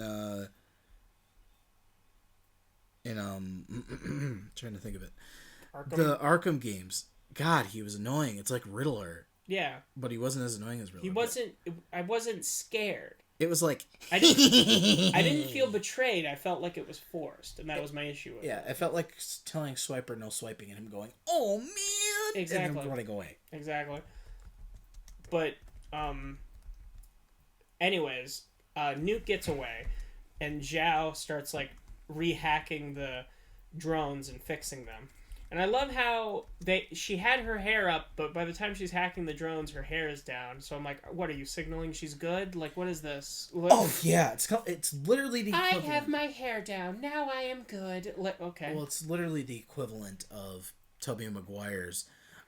trying to think of it. Arkham? The Arkham games. God, he was annoying. It's like Riddler. Yeah. But he wasn't as annoying as Riddler. I wasn't scared. It was like... I didn't feel betrayed. I felt like it was forced, and that was my issue with it. It felt like telling Swiper no swiping and him going, oh, man! Exactly. And him running away. Exactly. But, anyways, Newt gets away, and Zhao starts, like, rehacking the drones and fixing them. And I love how she had her hair up, but by the time she's hacking the drones, her hair is down. So I'm like, what, are you signaling she's good? Like, what is this? Oh, yeah. It's literally the equivalent. I have my hair down. Now I am good. Okay. Well, it's literally the equivalent of Tobey Maguire's,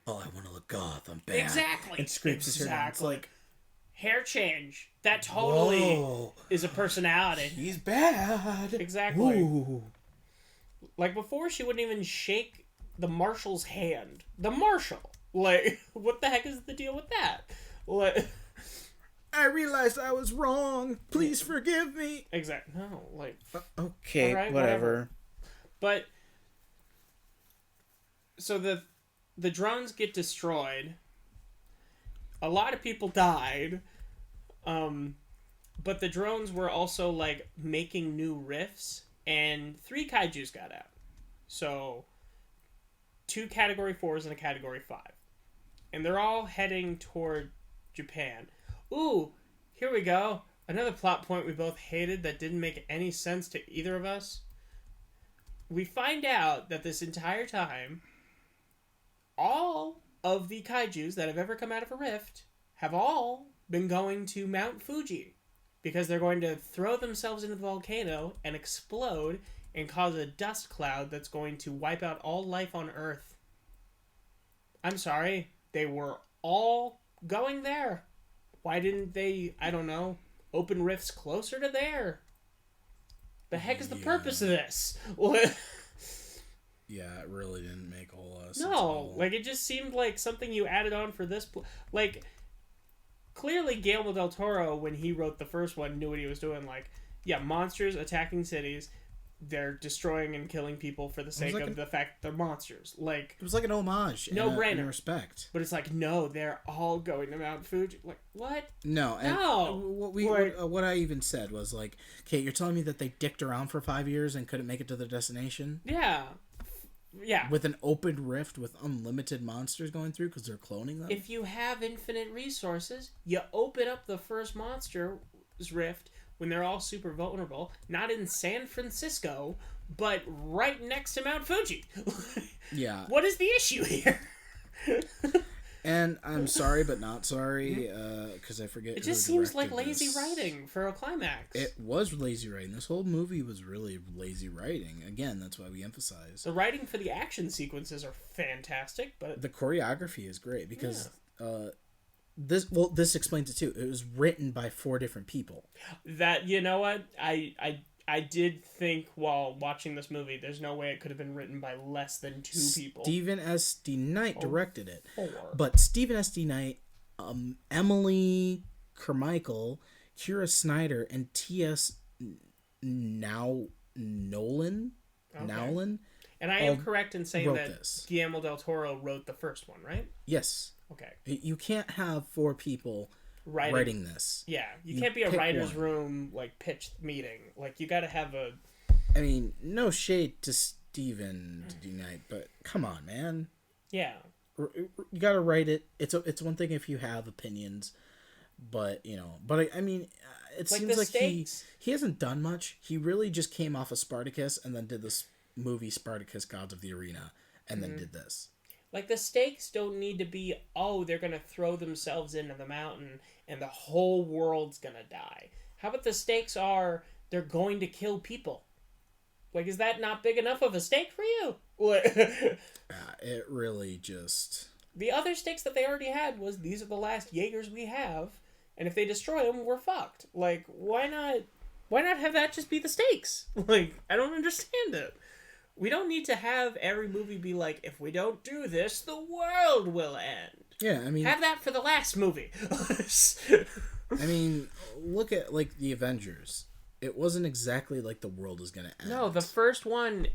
oh, I want to look goth, I'm bad. Exactly. And scrapes his hair down. It's like... Hair change. That totally is a personality. He's bad. Exactly. Ooh. Like, before, she wouldn't even shake the marshal's hand. The marshal. Like, what the heck is the deal with that? Like, I realized I was wrong. Please forgive me. Exactly. No, like... okay, right, whatever. But, so the drones get destroyed. A lot of people died. But the drones were also, like, making new rifts. And 3 kaijus got out. So... 2 Category 4s and a Category 5. And they're all heading toward Japan. Ooh, here we go. Another plot point we both hated that didn't make any sense to either of us. We find out that this entire time, all of the kaijus that have ever come out of a rift have all been going to Mount Fuji. Because they're going to throw themselves into the volcano and explode and cause a dust cloud that's going to wipe out all life on Earth. I'm sorry. They were all going there. Why didn't they, I don't know, open rifts closer to there? The heck is the purpose of this? Yeah, it really didn't make a whole lot of sense. No, like, it just seemed like something you added on for this. Like, clearly Guillermo del Toro, when he wrote the first one, knew what he was doing. Like, yeah, monsters attacking cities. They're destroying and killing people for the sake of the fact that they're monsters. Like, it was like an homage. No brainer. In respect. But it's like, no, they're all going to Mount Fuji. Like, what? No. And no. What I even said was like, okay, you're telling me that they dicked around for 5 years and couldn't make it to their destination? Yeah. Yeah. With an open rift with unlimited monsters going through because they're cloning them? If you have infinite resources, you open up the first monster's rift when they're all super vulnerable, not in San Francisco, but right next to Mount Fuji. Yeah. What is the issue here? And I'm sorry, but not sorry, because I forget. It just seems like lazy writing for a climax. It was lazy writing. This whole movie was really lazy writing. Again, that's why we emphasize. The writing for the action sequences are fantastic, but the choreography is great because this explains it too. It was written by 4 different people. That, you know what, I did think while watching this movie, there's no way it could have been written by less than 2 people. Stephen S. D. Knight directed it. 4. But Stephen S. D. Knight, Emily Carmichael, Kira Snyder, and T.S. Nolan. Nowlin. And I am correct in saying that this. Guillermo del Toro wrote the first one, right? Yes. Okay. You can't have 4 people writing this. Yeah, you can't be a writer's room, like, pitch meeting. Like, you gotta have a... I mean, no shade to Steven DeKnight, but come on, man. Yeah. You gotta write it. It's one thing if you have opinions, but, I mean, it like seems like stakes. he hasn't done much. He really just came off of Spartacus and then did this movie Spartacus Gods of the Arena and then did this. Like, the stakes don't need to be, they're gonna throw themselves into the mountain and the whole world's gonna die. How about the stakes are, they're going to kill people? Like, is that not big enough of a stake for you? It really just... The other stakes that they already had was, these are the last Jaegers we have, and if they destroy them, we're fucked. Like, why not have that just be the stakes? Like, I don't understand it. We don't need to have every movie be like, if we don't do this, the world will end. Yeah, I mean... Have that for the last movie. I mean, look at, like, the Avengers. It wasn't exactly like the world is going to end. No, the first one,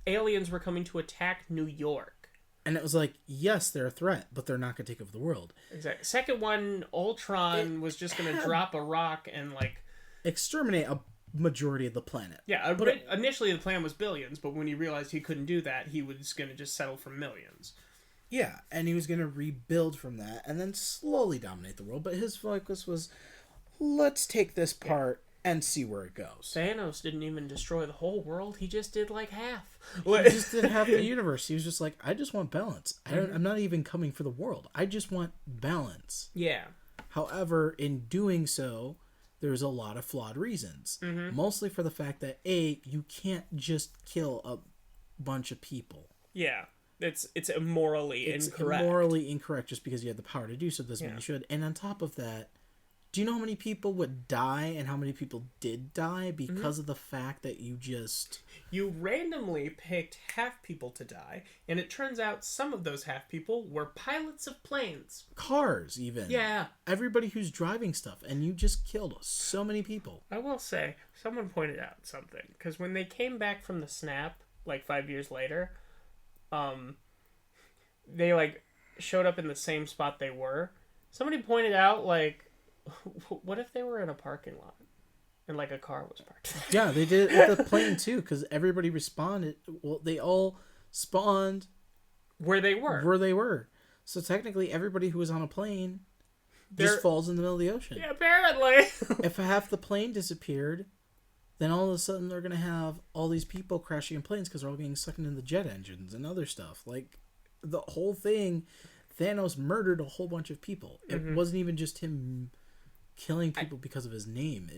aliens were coming to attack New York. And it was like, yes, they're a threat, but they're not going to take over the world. Exactly. Second one, Ultron was just going to drop a rock and, like... exterminate a majority of the planet. Yeah, initially the plan was billions, but when he realized he couldn't do that, he was going to just settle for millions. Yeah, and he was going to rebuild from that and then slowly dominate the world, but his focus was, let's take this part and see where it goes. Thanos didn't even destroy the whole world, he just did like half. He just did half the universe. He was just like, I just want balance. I'm not even coming for the world. I just want balance. Yeah. However, in doing so, there's a lot of flawed reasons. Mostly for the fact that, you can't just kill a bunch of people. Yeah. It's immorally incorrect. It's immorally incorrect just because you have the power to do so doesn't mean you should. And on top of that, do you know how many people would die and how many people did die because of the fact that you randomly picked half people to die, and it turns out some of those half people were pilots of planes. Cars, even. Yeah. Everybody who's driving stuff, and you just killed so many people. I will say, someone pointed out something, because when they came back from the snap, like 5 years later, they, like, showed up in the same spot they were. Somebody pointed out, like, what if they were in a parking lot and, like, a car was parked? Yeah, they did it with the plane too, because everybody responded. Well, they all spawned where they were. So technically, everybody who was on a plane just falls in the middle of the ocean. Yeah, apparently. If half the plane disappeared, then all of a sudden they're gonna have all these people crashing in planes because they're all getting sucked into the jet engines and other stuff. Like, the whole thing, Thanos murdered a whole bunch of people. It wasn't even just him killing people because of his name.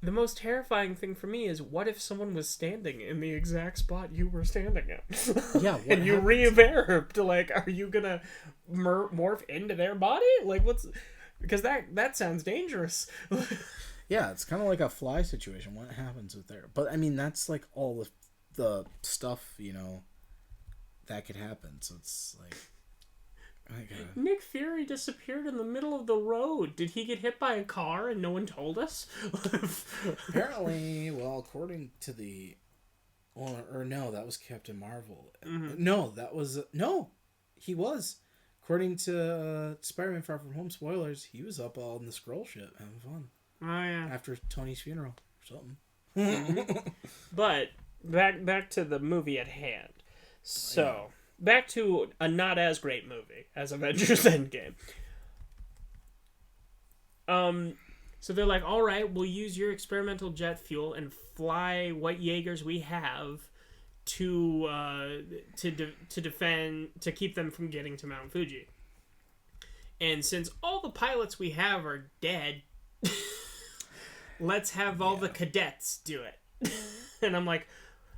The most terrifying thing for me is, what if someone was standing in the exact spot you were standing in? Yeah, and you reverbed. Like, are you gonna morph into their body? Like, because that sounds dangerous. Yeah, it's kind of like a fly situation. What happens with there? But I mean, that's like all the stuff, that could happen. So it's like, Nick Fury disappeared in the middle of the road. Did he get hit by a car and no one told us? Apparently, well, according to no, that was Captain Marvel. No, he was. According to Spider-Man Far From Home spoilers, he was up all in the Skrull ship having fun. Oh yeah. After Tony's funeral or something. But back to the movie at hand. So. Back to a not as great movie as Avengers Endgame. So they're like, all right, we'll use your experimental jet fuel and fly what Jaegers we have to defend, to keep them from getting to Mount Fuji. And since all the pilots we have are dead, let's have all the cadets do it. And I'm like,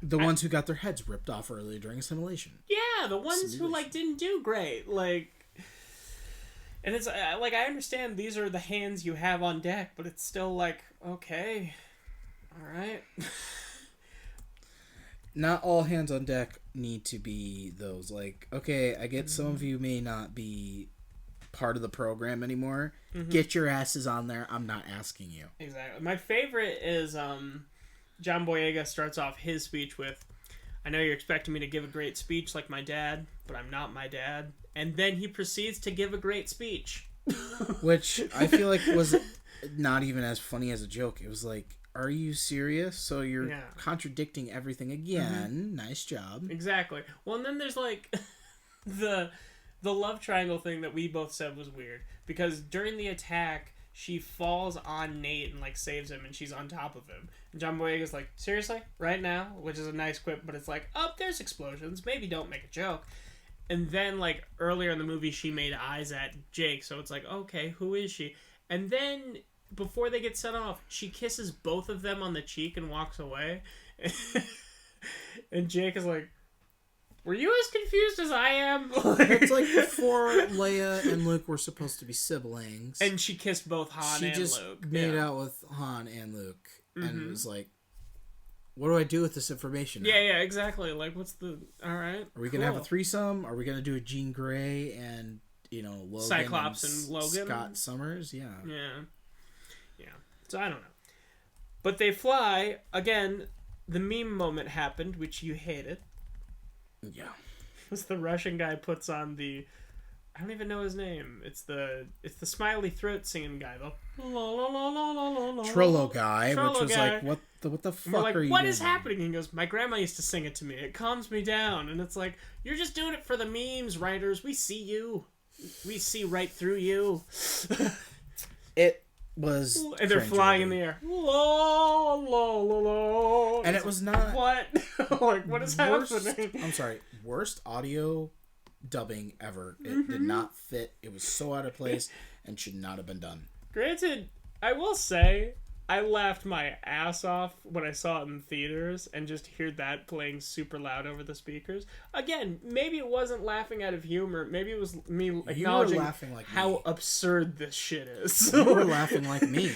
the ones who got their heads ripped off earlier during assimilation. Yeah, the ones who, like, didn't do great. Like, and it's, like, I understand these are the hands you have on deck, but it's still, like, okay. Alright. Not all hands on deck need to be those, like, okay, I get some of you may not be part of the program anymore. Get your asses on there. I'm not asking you. Exactly. My favorite is, John Boyega starts off his speech with, "I know you're expecting me to give a great speech like my dad, but I'm not my dad." And then he proceeds to give a great speech. Which I feel like was not even as funny as a joke. It was like, are you serious? So you're contradicting everything again. Nice job. Exactly. Well, and then there's like the love triangle thing that we both said was weird. Because during the attack, she falls on Nate and like saves him, and she's on top of him. And John Boyega's like, seriously? Right now? Which is a nice quip, but it's like, oh, there's explosions. Maybe don't make a joke. And then, like, earlier in the movie, she made eyes at Jake, so it's like, okay, who is she? And then, before they get set off, she kisses both of them on the cheek and walks away. And Jake is like, were you as confused as I am? It's like before Leia and Luke were supposed to be siblings. And she kissed both Han and Luke. She just made out with Han and Luke. And it was like, what do I do with this information now? Yeah, exactly. Like, what's the... Alright, Are we going to have a threesome? Are we going to do a Jean Grey and, Logan Cyclops and Logan? Scott Summers? Yeah. So, I don't know. But they fly. Again, the meme moment happened, which you hated. Yeah. It was the Russian guy puts on the... I don't even know his name. It's the smiley throat singing guy, though. Trollo guy, Trollo which was guy. like, what the fuck Like, are you what doing? is happening? He goes, my grandma used to sing it to me. It calms me down. And it's like, you're just doing it for the memes, writers. We see you. We see right through you. It was and they're flying in the air. La, la, la, la. And it was not... What? Like, what is happening? I'm sorry. Worst audio dubbing ever. It did not fit. It was so out of place and should not have been done. Granted, I will say, I laughed my ass off when I saw it in theaters and just heard that playing super loud over the speakers. Again, maybe it wasn't laughing out of humor. Maybe it was me acknowledging how absurd this shit is. You were laughing like me.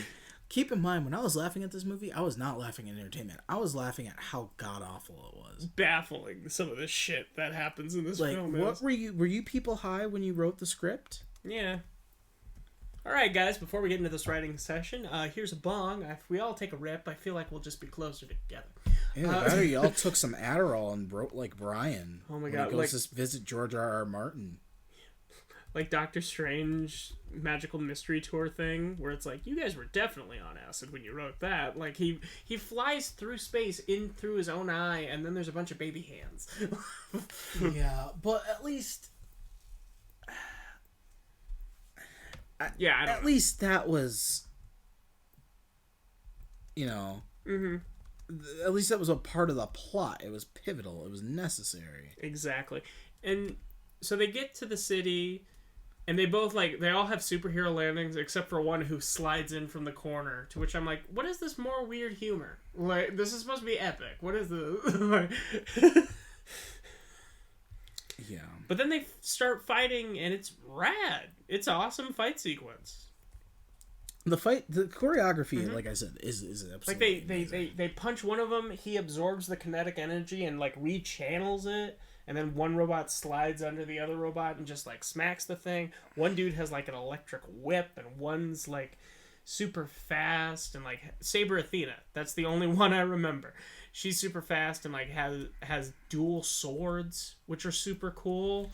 Keep in mind, when I was laughing at this movie, I was not laughing at entertainment. I was laughing at how god-awful it was. Baffling, some of the shit that happens in this film. What were you people high when you wrote the script? Yeah. Alright, guys, before we get into this writing session, here's a bong. If we all take a rip, I feel like we'll just be closer together. Yeah, y'all took some Adderall and wrote like Brian. Oh my god. He goes to visit George R.R. Martin. Like Doctor Strange Magical Mystery Tour thing, where it's like, you guys were definitely on acid when you wrote that. Like, he flies through space in through his own eye, and then there's a bunch of baby hands. Yeah, but at least... At least that was, at least that was a part of the plot. It was pivotal. It was necessary. Exactly. And so they get to the city, and they all have superhero landings, except for one who slides in from the corner, to which I'm like, what is this more weird humor? Like, this is supposed to be epic. What is this? Yeah. But then they start fighting, and it's rad. It's an awesome fight sequence. The choreography, like I said, is absolutely like they punch one of them. He absorbs the kinetic energy and like rechannels it, and then one robot slides under the other robot and just like smacks the thing. One dude has like an electric whip, and one's like super fast, and like Saber Athena. That's the only one I remember. She's super fast and like has dual swords, which are super cool.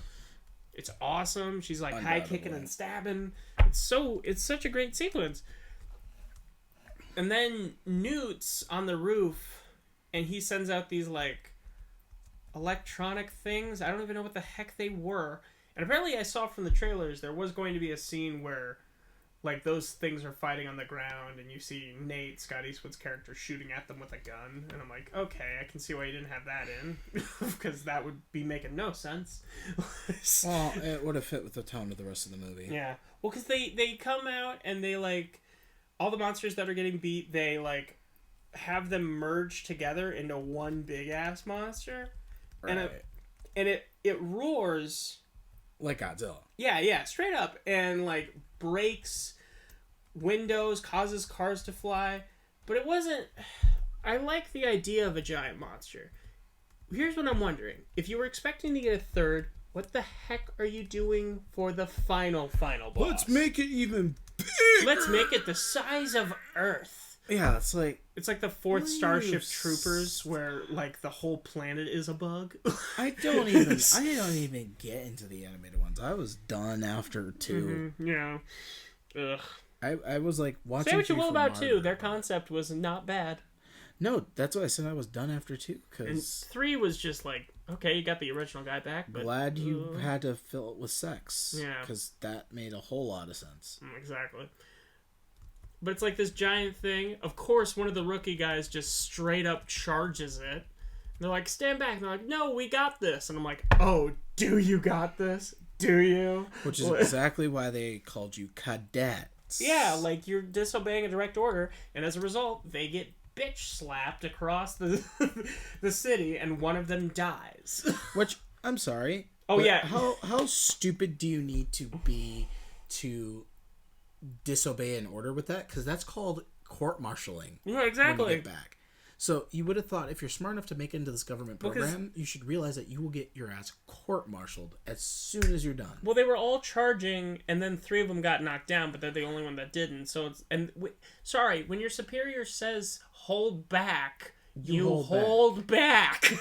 It's awesome. She's like high kicking and stabbing. It's such a great sequence. And then Newt's on the roof, and he sends out these like electronic things. I don't even know what the heck they were. And apparently I saw from the trailers there was going to be a scene where like those things are fighting on the ground, and you see Nate, Scott Eastwood's character, shooting at them with a gun. And I'm like, okay, I can see why you didn't have that in, because that would be making no sense. Well, it would have fit with the tone of the rest of the movie. Yeah. Well, because they come out, and they, like, all the monsters that are getting beat, they, like, have them merge together into one big-ass monster. Right. And it roars... like Godzilla. Yeah, straight up. And, like, breaks windows, causes cars to fly. But it wasn't... I like the idea of a giant monster. Here's what I'm wondering. If you were expecting to get a third, what the heck are you doing for the final boss? Let's make it even bigger! Let's make it the size of Earth. Yeah, it's like the fourth Starship Troopers, where like the whole planet is a bug. I don't even get into the animated ones. I was done after 2. Mm-hmm, yeah. Ugh. I was like watching. Say what you will about Margaret, 2. Their concept was not bad. No, that's what I said. I was done after 2 And because 3 was just like, okay, you got the original guy back, but glad you had to fill it with sex. Yeah, because that made a whole lot of sense. Exactly. But it's like this giant thing. Of course, one of the rookie guys just straight up charges it. They're like, stand back. And they're like, no, we got this. And I'm like, oh, do you got this? Do you? Which is exactly why they called you cadets. Yeah, like you're disobeying a direct order, and as a result, they get bitch slapped across the the city, and one of them dies. Which, I'm sorry. Oh, yeah. How stupid do you need to be to disobey an order with that? Because that's called court-martialing. Yeah, exactly. When you get back. So you would have thought if you're smart enough to make it into this government program, you should realize that you will get your ass court-martialed as soon as you're done. Well, they were all charging, and then 3 of them got knocked down, but they're the only one that didn't. So it's sorry, when your superior says hold back, you hold back.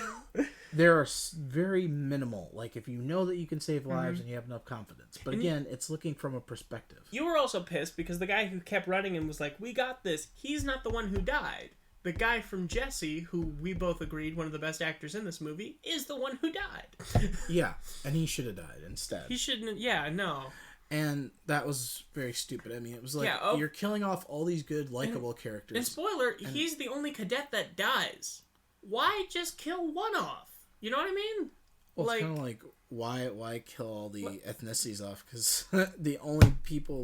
There are very minimal, like if you know that you can save lives and you have enough confidence. But again, it's looking from a perspective. You were also pissed because the guy who kept running and was like, we got this, he's not the one who died. The guy from Jesse, who we both agreed one of the best actors in this movie, is the one who died. Yeah, and he should have died instead. He shouldn't. Yeah, no. And that was very stupid. I mean, it was like, you're killing off all these good, likable characters. And spoiler, he's the only cadet that dies. Why just kill one off? You know what I mean? Well, it's kind of like, why kill all the ethnicities off? Because the only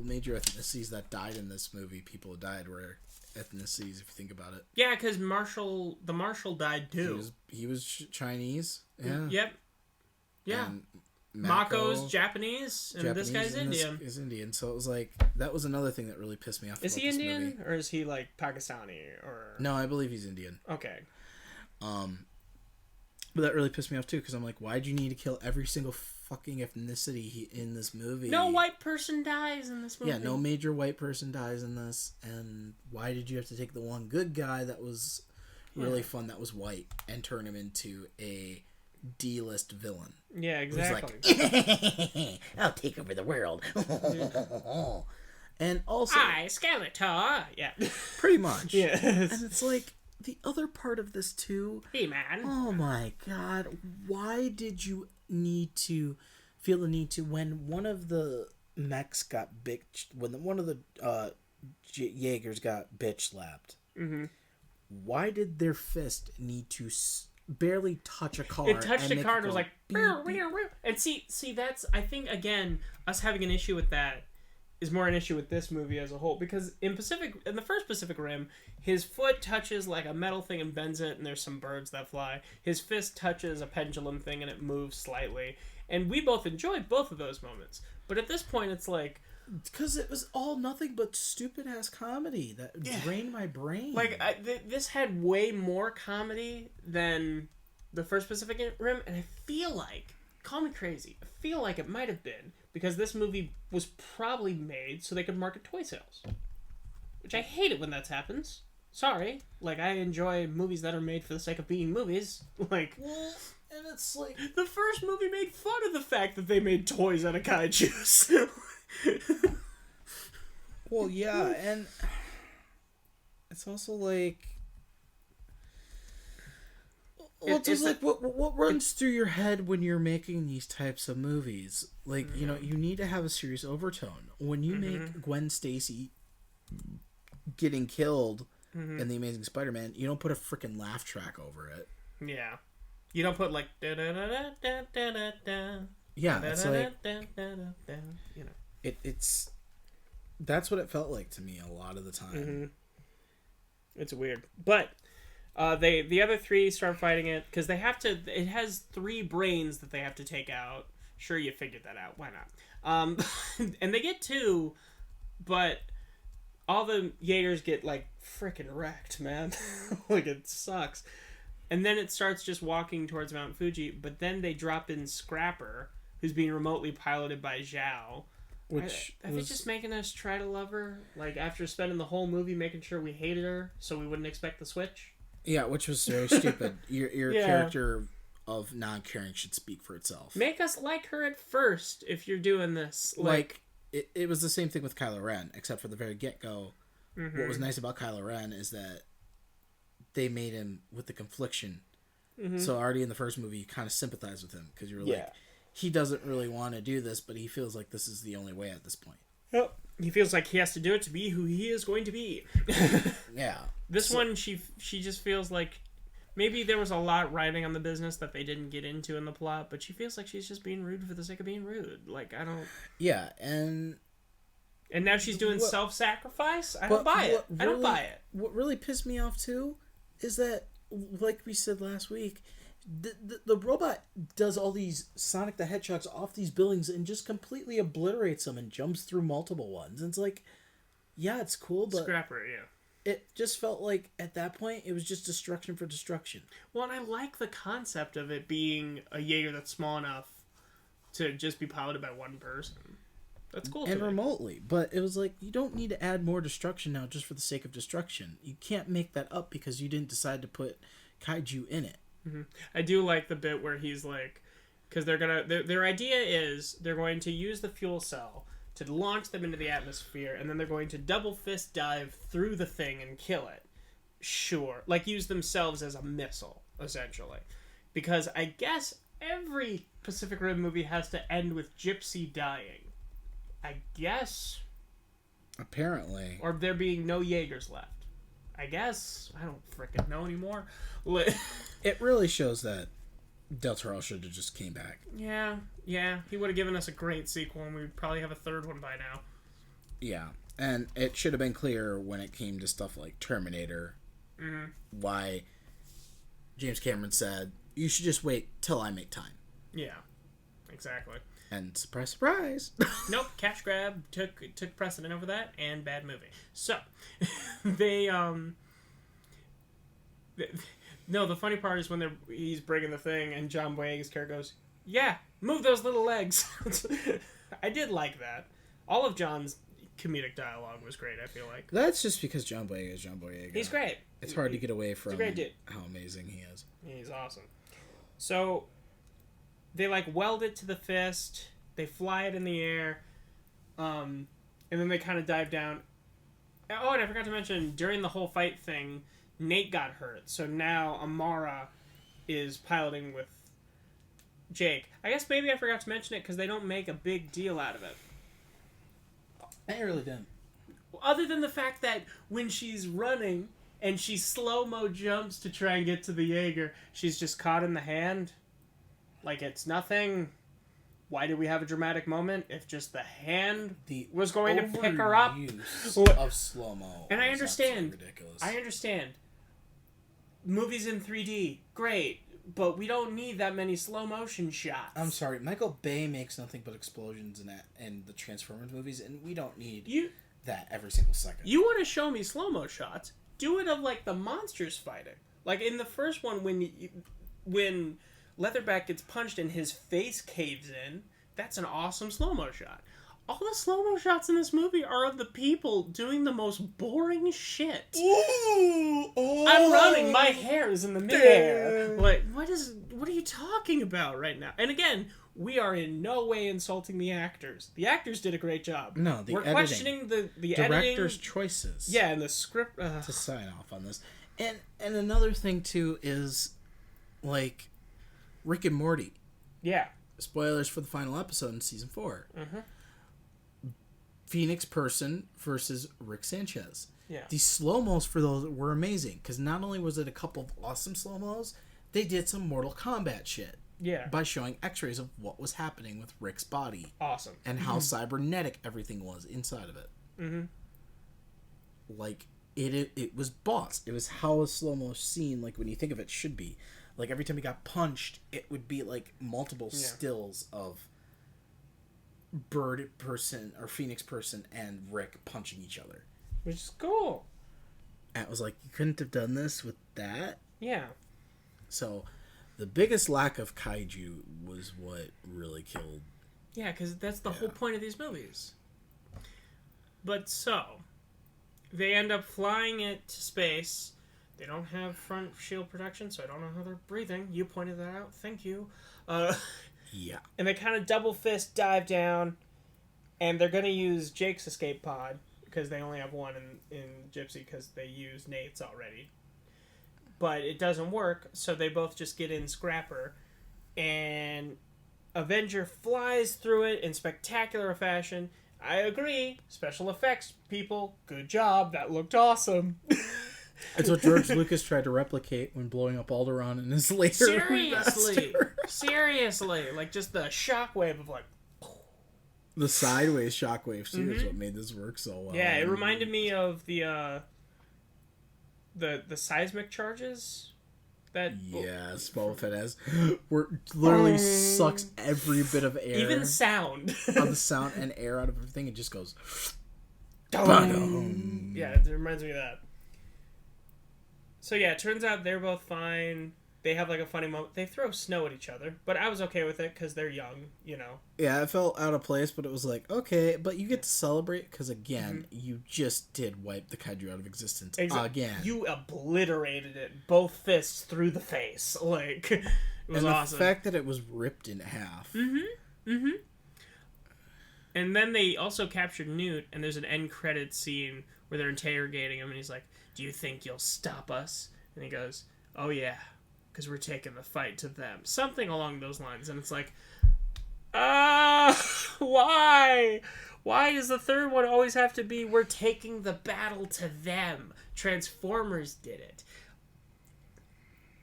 major ethnicities that died in this movie, people who died were ethnicities, if you think about it. Yeah, because the Marshal died too. He was Chinese. Yeah. Yep. Yeah. And Mako's Japanese, and this guy's Indian. Is Indian, so it was like that was another thing that really pissed me off. Is he Indian or is he like Pakistani or? No, I believe he's Indian. Okay. But that really pissed me off too, because I'm like, why'd you need to kill every single fucking ethnicity in this movie? No white person dies in this movie. Yeah, no major white person dies in this, and why did you have to take the one good guy that was really fun, that was white, and turn him into a D-list villain? Yeah, exactly. Like, I'll take over the world. And also, Skeletor. Yeah, pretty much. Yeah, and it's like the other part of this too. Hey man. Oh my god! Why did you need to feel the need to, when one of the mechs got one of the Jaegers got bitch slapped? Mm-hmm. Why did their fist need to barely touch a car? It touched a car and it was like, and see, that's, I think, again, us having an issue with that is more an issue with this movie as a whole, because in the first Pacific Rim, his foot touches like a metal thing and bends it, and there's some birds that fly. His fist touches a pendulum thing and it moves slightly, and we both enjoyed both of those moments. But at this point, it's like, because it was all nothing but stupid ass comedy that drained my brain. Like this had way more comedy than the first Pacific Rim, and I feel like, call me crazy, I feel like it might have been because this movie was probably made so they could market toy sales, which I hate it when that happens. Sorry, like, I enjoy movies that are made for the sake of being movies. Like, well, and it's like, the first movie made fun of the fact that they made toys out of kaijus. Well, yeah, and it's also like, what runs through your head when you're making these types of movies? Like, you know, you need to have a serious overtone. When you make Gwen Stacy getting killed in The Amazing Spider-Man, you don't put a freaking laugh track over it. Yeah. You don't put like da da da da da da da da. Yeah, it's like, you know. It's that's what it felt like to me a lot of the time. Mm-hmm. It's weird, but the other three start fighting it because they have to. It has 3 brains that they have to take out. Sure, you figured that out. Why not? And they get 2, but all the Jaegers get like freaking wrecked, man. Like, it sucks. And then it starts just walking towards Mount Fuji, but then they drop in Scrapper, who's being remotely piloted by Zhao. Which I think just making us try to love her, like after spending the whole movie making sure we hated her, so we wouldn't expect the switch. Yeah, which was very stupid. Your character of non-caring should speak for itself. Make us like her at first if you're doing this. Like it was the same thing with Kylo Ren, except for the very get-go. Mm-hmm. What was nice about Kylo Ren is that they made him with the confliction. Mm-hmm. So already in the first movie, you kind of sympathize with him because you were like, he doesn't really want to do this, but he feels like this is the only way at this point. Yep. He feels like he has to do it to be who he is going to be. Yeah. This one, she just feels like maybe there was a lot riding on the business that they didn't get into in the plot, but she feels like she's just being rude for the sake of being rude. Like, I don't... Yeah, and now she's doing self-sacrifice? I don't buy it. I don't buy it. What really pissed me off, too, is that, like we said last week, the robot does all these Sonic the Hedgehogs off these buildings and just completely obliterates them and jumps through multiple ones. And it's like, yeah, it's cool, but... Scrapper, yeah. It just felt like, at that point, it was just destruction for destruction. Well, and I like the concept of it being a Jaeger that's small enough to just be piloted by one person. That's cool. And remotely. But it was like, you don't need to add more destruction now just for the sake of destruction. You can't make that up because you didn't decide to put Kaiju in it. Mm-hmm. I do like the bit where he's like... Because their idea is they're going to use the fuel cell to launch them into the atmosphere, and then they're going to double fist dive through the thing and kill it. Sure. Like, use themselves as a missile, essentially. Because I guess every Pacific Rim movie has to end with Gypsy dying. I guess. Apparently. Or there being no Jaegers left. I guess. I don't frickin' know anymore. It really shows that Del Toro should have just came back. Yeah. He would have given us a great sequel, and we'd probably have a third one by now. Yeah, and it should have been clear when it came to stuff like Terminator, why James Cameron said, you should just wait till I make time. Yeah, exactly. And surprise, surprise. Nope, cash grab took precedent over that, and bad movie. So, they, no, the funny part is when he's breaking the thing and John Boyega's character goes, yeah, move those little legs. I did like that. All of John's comedic dialogue was great, I feel like. That's just because John Boyega is John Boyega. He's great. It's hard to get away from he's a great dude. How amazing he is. He's awesome. So, they, like, weld it to the fist. They fly it in the air. And then they kind of dive down. Oh, and I forgot to mention, during the whole fight thing, Nate got hurt, so now Amara is piloting with Jake. I guess maybe I forgot to mention it because they don't make a big deal out of it. I really didn't. Other than the fact that when she's running and she slow-mo jumps to try and get to the Jaeger, she's just caught in the hand. Like it's nothing. Why do we have a dramatic moment if just the hand was going to pick her up? Of slow-mo. And I understand. Ridiculous. I understand. Movies in 3D, great, but we don't need that many slow motion shots. I'm sorry, Michael Bay makes nothing but explosions in the Transformers movies, and we don't need that every single second. You want to show me slow mo shots? Do it of like the monsters fighting, like in the first one when Leatherback gets punched and his face caves in. That's an awesome slow mo shot. All the slow-mo shots in this movie are of the people doing the most boring shit. Ooh, oh, I'm running. My hair is in the midair. Like, what are you talking about right now? And again, we are in no way insulting the actors. The actors did a great job. No, we're editing. Questioning the director's editing. Choices. Yeah, and the script to sign off on this. And another thing too is like Rick and Morty. Yeah. Spoilers for the final episode in season 4. Mm-hmm. Phoenix Person versus Rick Sanchez. Yeah. The slow-mos for those were amazing because not only was it a couple of awesome slow-mos, they did some Mortal Kombat shit. Yeah. By showing x-rays of what was happening with Rick's body. Awesome. And how cybernetic everything was inside of it. Mm-hmm. Like, it was boss. It was how a slow-mo scene, like when you think of it, should be. Like every time he got punched, it would be like multiple stills of Bird Person or Phoenix Person and Rick punching each other. Which is cool. And it was like, you couldn't have done this with that? Yeah. So, the biggest lack of kaiju was what really killed. Yeah, because that's the whole point of these movies. But so, they end up flying it to space. They don't have front shield protection, so I don't know how they're breathing. You pointed that out. Thank you. Yeah. And they kind of double fist dive down, and they're going to use Jake's escape pod, because they only have one in Gypsy, because they used Nate's already. But it doesn't work, so they both just get in Scrapper, and Avenger flies through it in spectacular fashion. I agree. Special effects, people. Good job. That looked awesome. It's what George Lucas tried to replicate when blowing up Alderaan in his later Seriously. remaster. Seriously. Like, just the shockwave of, like... The sideways shockwave, too, is what made this work so well. Yeah, it reminded me of the seismic charges that... Yes, both it has. Where it literally sucks every bit of air. Even sound. Of the sound and air out of everything. It just goes... Yeah, it reminds me of that. So yeah, it turns out they're both fine. They have like a funny moment. They throw snow at each other, but I was okay with it because they're young, you know. Yeah, it felt out of place, but it was like, okay, but you get to celebrate because, again, you just did wipe the kaiju out of existence again. You obliterated it, both fists through the face. Like, it was awesome. The fact that it was ripped in half. And then they also captured Newt, and there's an end credit scene where they're interrogating him, and he's like, "Do you think you'll stop us?" And he goes, "Oh yeah, because we're taking the fight to them." Something along those lines. And it's like, why? Why does the third one always have to be, we're taking the battle to them? Transformers did it.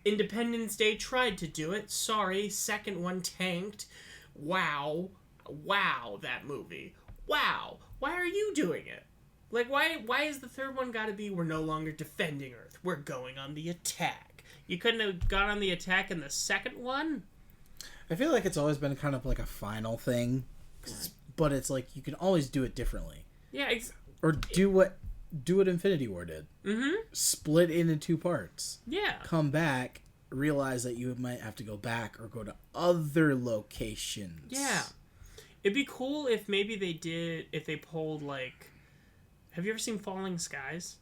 Independence Day tried to do it. Sorry, second one tanked. Wow, that movie. Wow, why are you doing it? Like, why is the third one gotta be, we're no longer defending Earth, we're going on the attack? You couldn't have gone on the attack in the second one? I feel like it's always been kind of like a final thing, but it's like you can always do it differently. Yeah, or do what Infinity War did. Split into two parts. Yeah. Come back, realize that you might have to go back or go to other locations. Yeah. It'd be cool if maybe they pulled, like... Have you ever seen Falling Skies?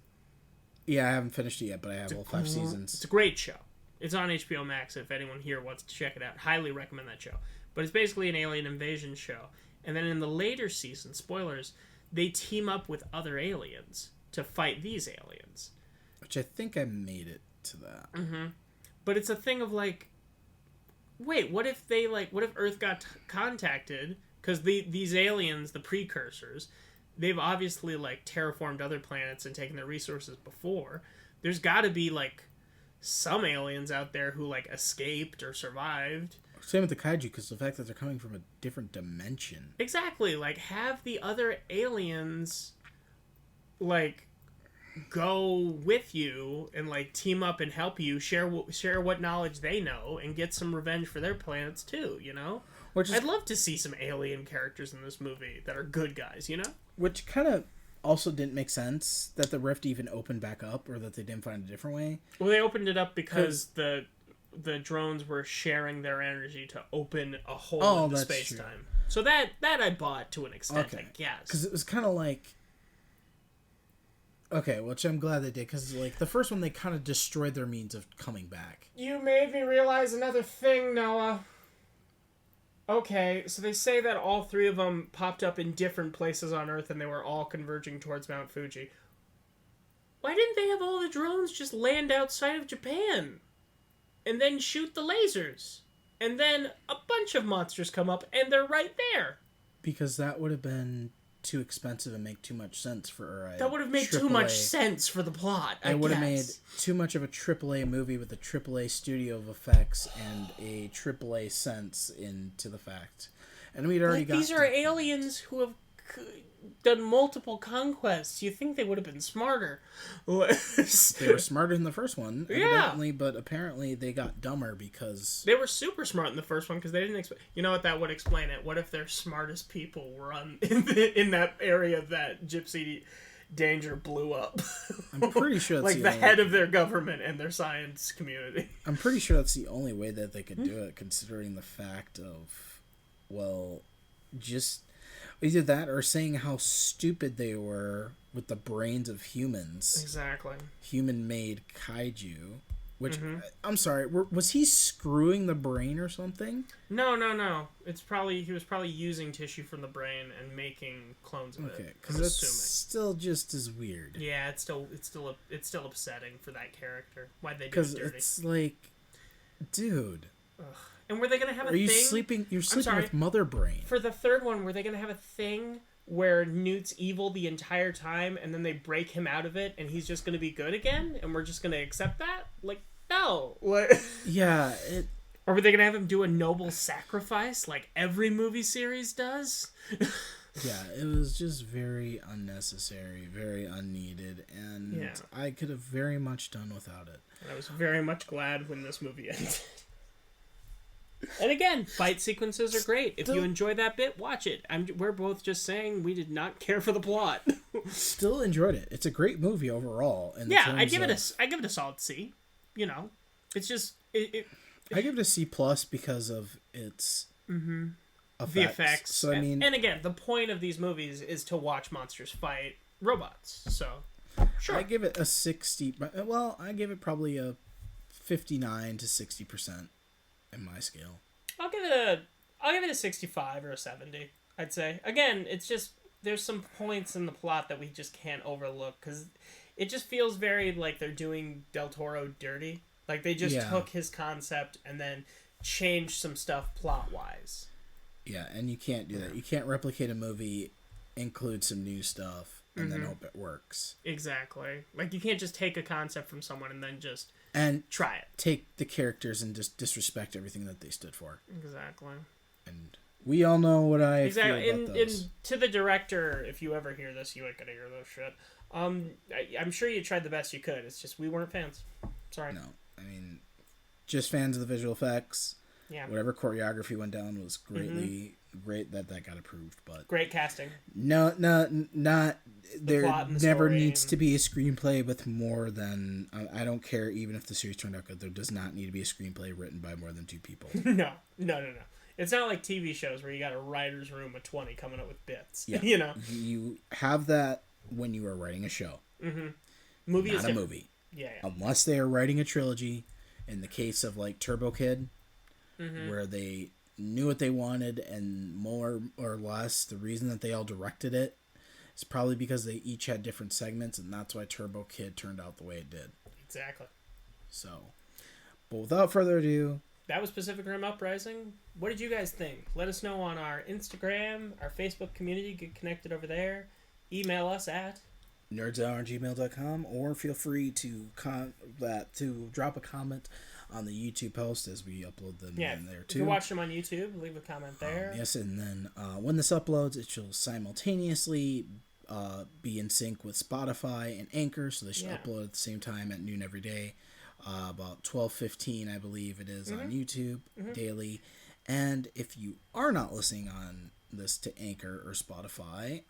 Yeah, I haven't finished it yet, but I have all 5 seasons. It's a great show. It's on HBO Max if anyone here wants to check it out. Highly recommend that show. But it's basically an alien invasion show. And then in the later seasons, spoilers, they team up with other aliens to fight these aliens. Which I think I made it to that. But it's a thing of like, wait, what if Earth got contacted? Because these aliens, the precursors, they've obviously like terraformed other planets and taken their resources before. There's got to be like some aliens out there who like escaped or survived. Same with the kaiju, because the fact that they're coming from a different dimension. Exactly. Like, have the other aliens like go with you and like team up and help you share what knowledge they know and get some revenge for their planets too, you know? I'd love to see some alien characters in this movie that are good guys, you know? Which kind of also didn't make sense that the rift even opened back up, or that they didn't find a different way. Well, they opened it up because the drones were sharing their energy to open a hole in the space-time. So that I bought to an extent, I guess. Because it was kind of like... Okay, which I'm glad they did, because like the first one, they kind of destroyed their means of coming back. You made me realize another thing, Noah. Okay, so they say that all three of them popped up in different places on Earth and they were all converging towards Mount Fuji. Why didn't they have all the drones just land outside of Japan? And then shoot the lasers? And then a bunch of monsters come up and they're right there. Because that would have been too expensive and make too much sense for that would have made too much sense for the plot, I guess. It would have made too much of a AAA movie with a AAA studio of effects and a AAA sense into the fact. And we'd already got... These are aliens who have done multiple conquests. You think they would have been smarter. They were smarter in the first one, evidently, but apparently they got dumber because... They were super smart in the first one because they didn't expect... You know what, that would explain it. What if their smartest people were in that area that Gypsy Danger blew up? I'm pretty sure that's like the head of their government and their science community. I'm pretty sure that's the only way that they could do it, considering the fact of, well, just... Either that or saying how stupid they were with the brains of humans. Exactly. Human-made kaiju. Which, I'm sorry, was he screwing the brain or something? No. It's probably he was probably using tissue from the brain and making clones of it. Okay, because that's still just as weird. Yeah, it's still upsetting for that character. Why'd they do it Because dirty? it's like, dude. Ugh. And were they gonna have a thing? You're sleeping with mother brain. For the third one, were they gonna have a thing where Newt's evil the entire time, and then they break him out of it, and he's just gonna be good again, and we're just gonna accept that? Like, no. What? Yeah. Or were they gonna have him do a noble sacrifice like every movie series does? Yeah, it was just very unnecessary, very unneeded, and I could have very much done without it. And I was very much glad when this movie ended. And again, fight sequences are great. If you enjoy that bit, watch it. We're both just saying we did not care for the plot. Still enjoyed it. It's a great movie overall. I give it a solid C. You know, it's just I give it a C plus because of its effects. The effects. So I mean, and again, the point of these movies is to watch monsters fight robots. So sure, I give it a 60. Well, I give it probably a 59 to 60% in my scale. I'll give it a 65 or a 70. I'd say. Again, it's just there's some points in the plot that we just can't overlook because it just feels very like they're doing Del Toro dirty. Like they just took his concept and then changed some stuff plot wise. Yeah, and you can't do that. You can't replicate a movie, include some new stuff, and then hope it works. Exactly. Like you can't just take a concept from someone and then just try it. Take the characters and just disrespect everything that they stood for. Exactly. And we all know what I feel about those. And to the director, if you ever hear this, you ain't gonna hear this shit. I'm sure you tried the best you could. It's just we weren't fans. Sorry. No, I mean, just fans of the visual effects. Yeah. Whatever choreography went down was great that got approved, but great casting. Not there never needs to be a screenplay with more than I don't care even if the series turned out good. There does not need to be a screenplay written by more than 2 people. No. It's not like TV shows where you got a writer's room of 20 coming up with bits. Yeah. You know. You have that when you are writing a show. Movie not is a different. movie. Yeah. Unless they are writing a trilogy. In the case of like Turbo Kid, where they knew what they wanted and more or less the reason that they all directed it is probably because they each had different segments, and that's why Turbo Kid turned out the way it did. Exactly. So, but without further ado, that was Pacific Rim Uprising. What did you guys think? Let us know on our Instagram, our Facebook community. Get connected over there. Email us at nerdshour@gmail.com, or feel free to drop a comment on the YouTube post as we upload them in there too. If you watch them on YouTube, leave a comment there. Yes, and then when this uploads, it shall simultaneously be in sync with Spotify and Anchor, so they should upload at the same time at noon every day. About 12:15, I believe it is, on YouTube daily. And if you are not listening on this to Anchor or Spotify,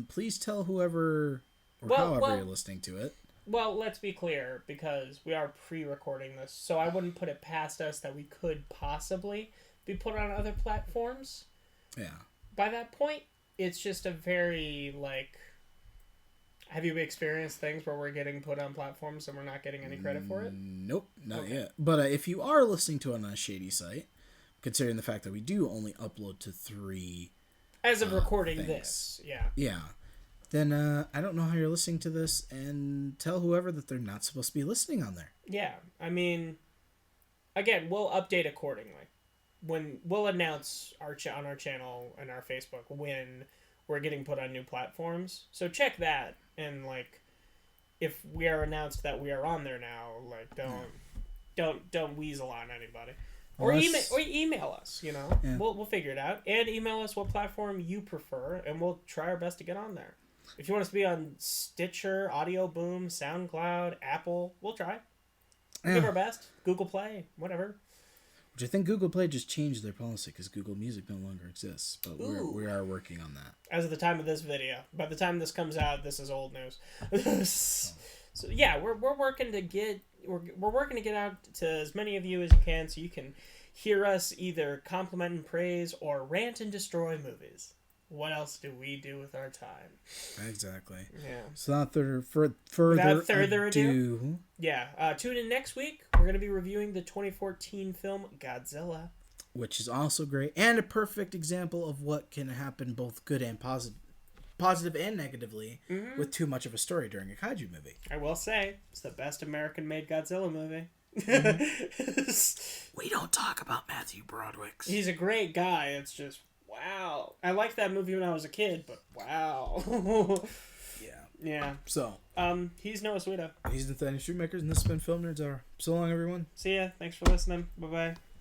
please tell whoever or however you're listening to it. Well, let's be clear, because we are pre-recording this, so I wouldn't put it past us that we could possibly be put on other platforms. Yeah. By that point, it's just a very, like... Have you experienced things where we're getting put on platforms and we're not getting any credit for it? Nope, not yet. But if you are listening to it on a shady site, considering the fact that we do only upload to 3... As of recording this, yeah. Yeah. Then I don't know how you're listening to this, and tell whoever that they're not supposed to be listening on there. Yeah, I mean, again, we'll update accordingly. When we'll announce on our channel and our Facebook when we're getting put on new platforms. So check that, and like, if we are announced that we are on there now, like don't weasel on anybody. Or email us, you know. Yeah. We'll figure it out. And email us what platform you prefer, and we'll try our best to get on there. If you want us to be on Stitcher, Audio Boom, SoundCloud, Apple, we'll try. We'll give our best. Google Play, whatever. Which I think Google Play just changed their policy because Google Music no longer exists. But we are working on that. As of the time of this video. By the time this comes out, this is old news. So yeah, we're working to get out to as many of you as you can, so you can hear us either compliment and praise or rant and destroy movies. what else do we do with our time? Exactly. Yeah. So not further ado. Yeah. Tune in next week. We're going to be reviewing the 2014 film Godzilla. Which is also great. And a perfect example of what can happen both good and positive and negatively with too much of a story during a kaiju movie. I will say, it's the best American-made Godzilla movie. We don't talk about Matthew Broderick. He's a great guy. It's just, wow. I liked that movie when I was a kid, but wow. Yeah. Yeah. So. He's Noah Suida. He's Nathaniel Shoemakers, and this has been Film Nerds Hour. So long, everyone. See ya. Thanks for listening. Bye-bye.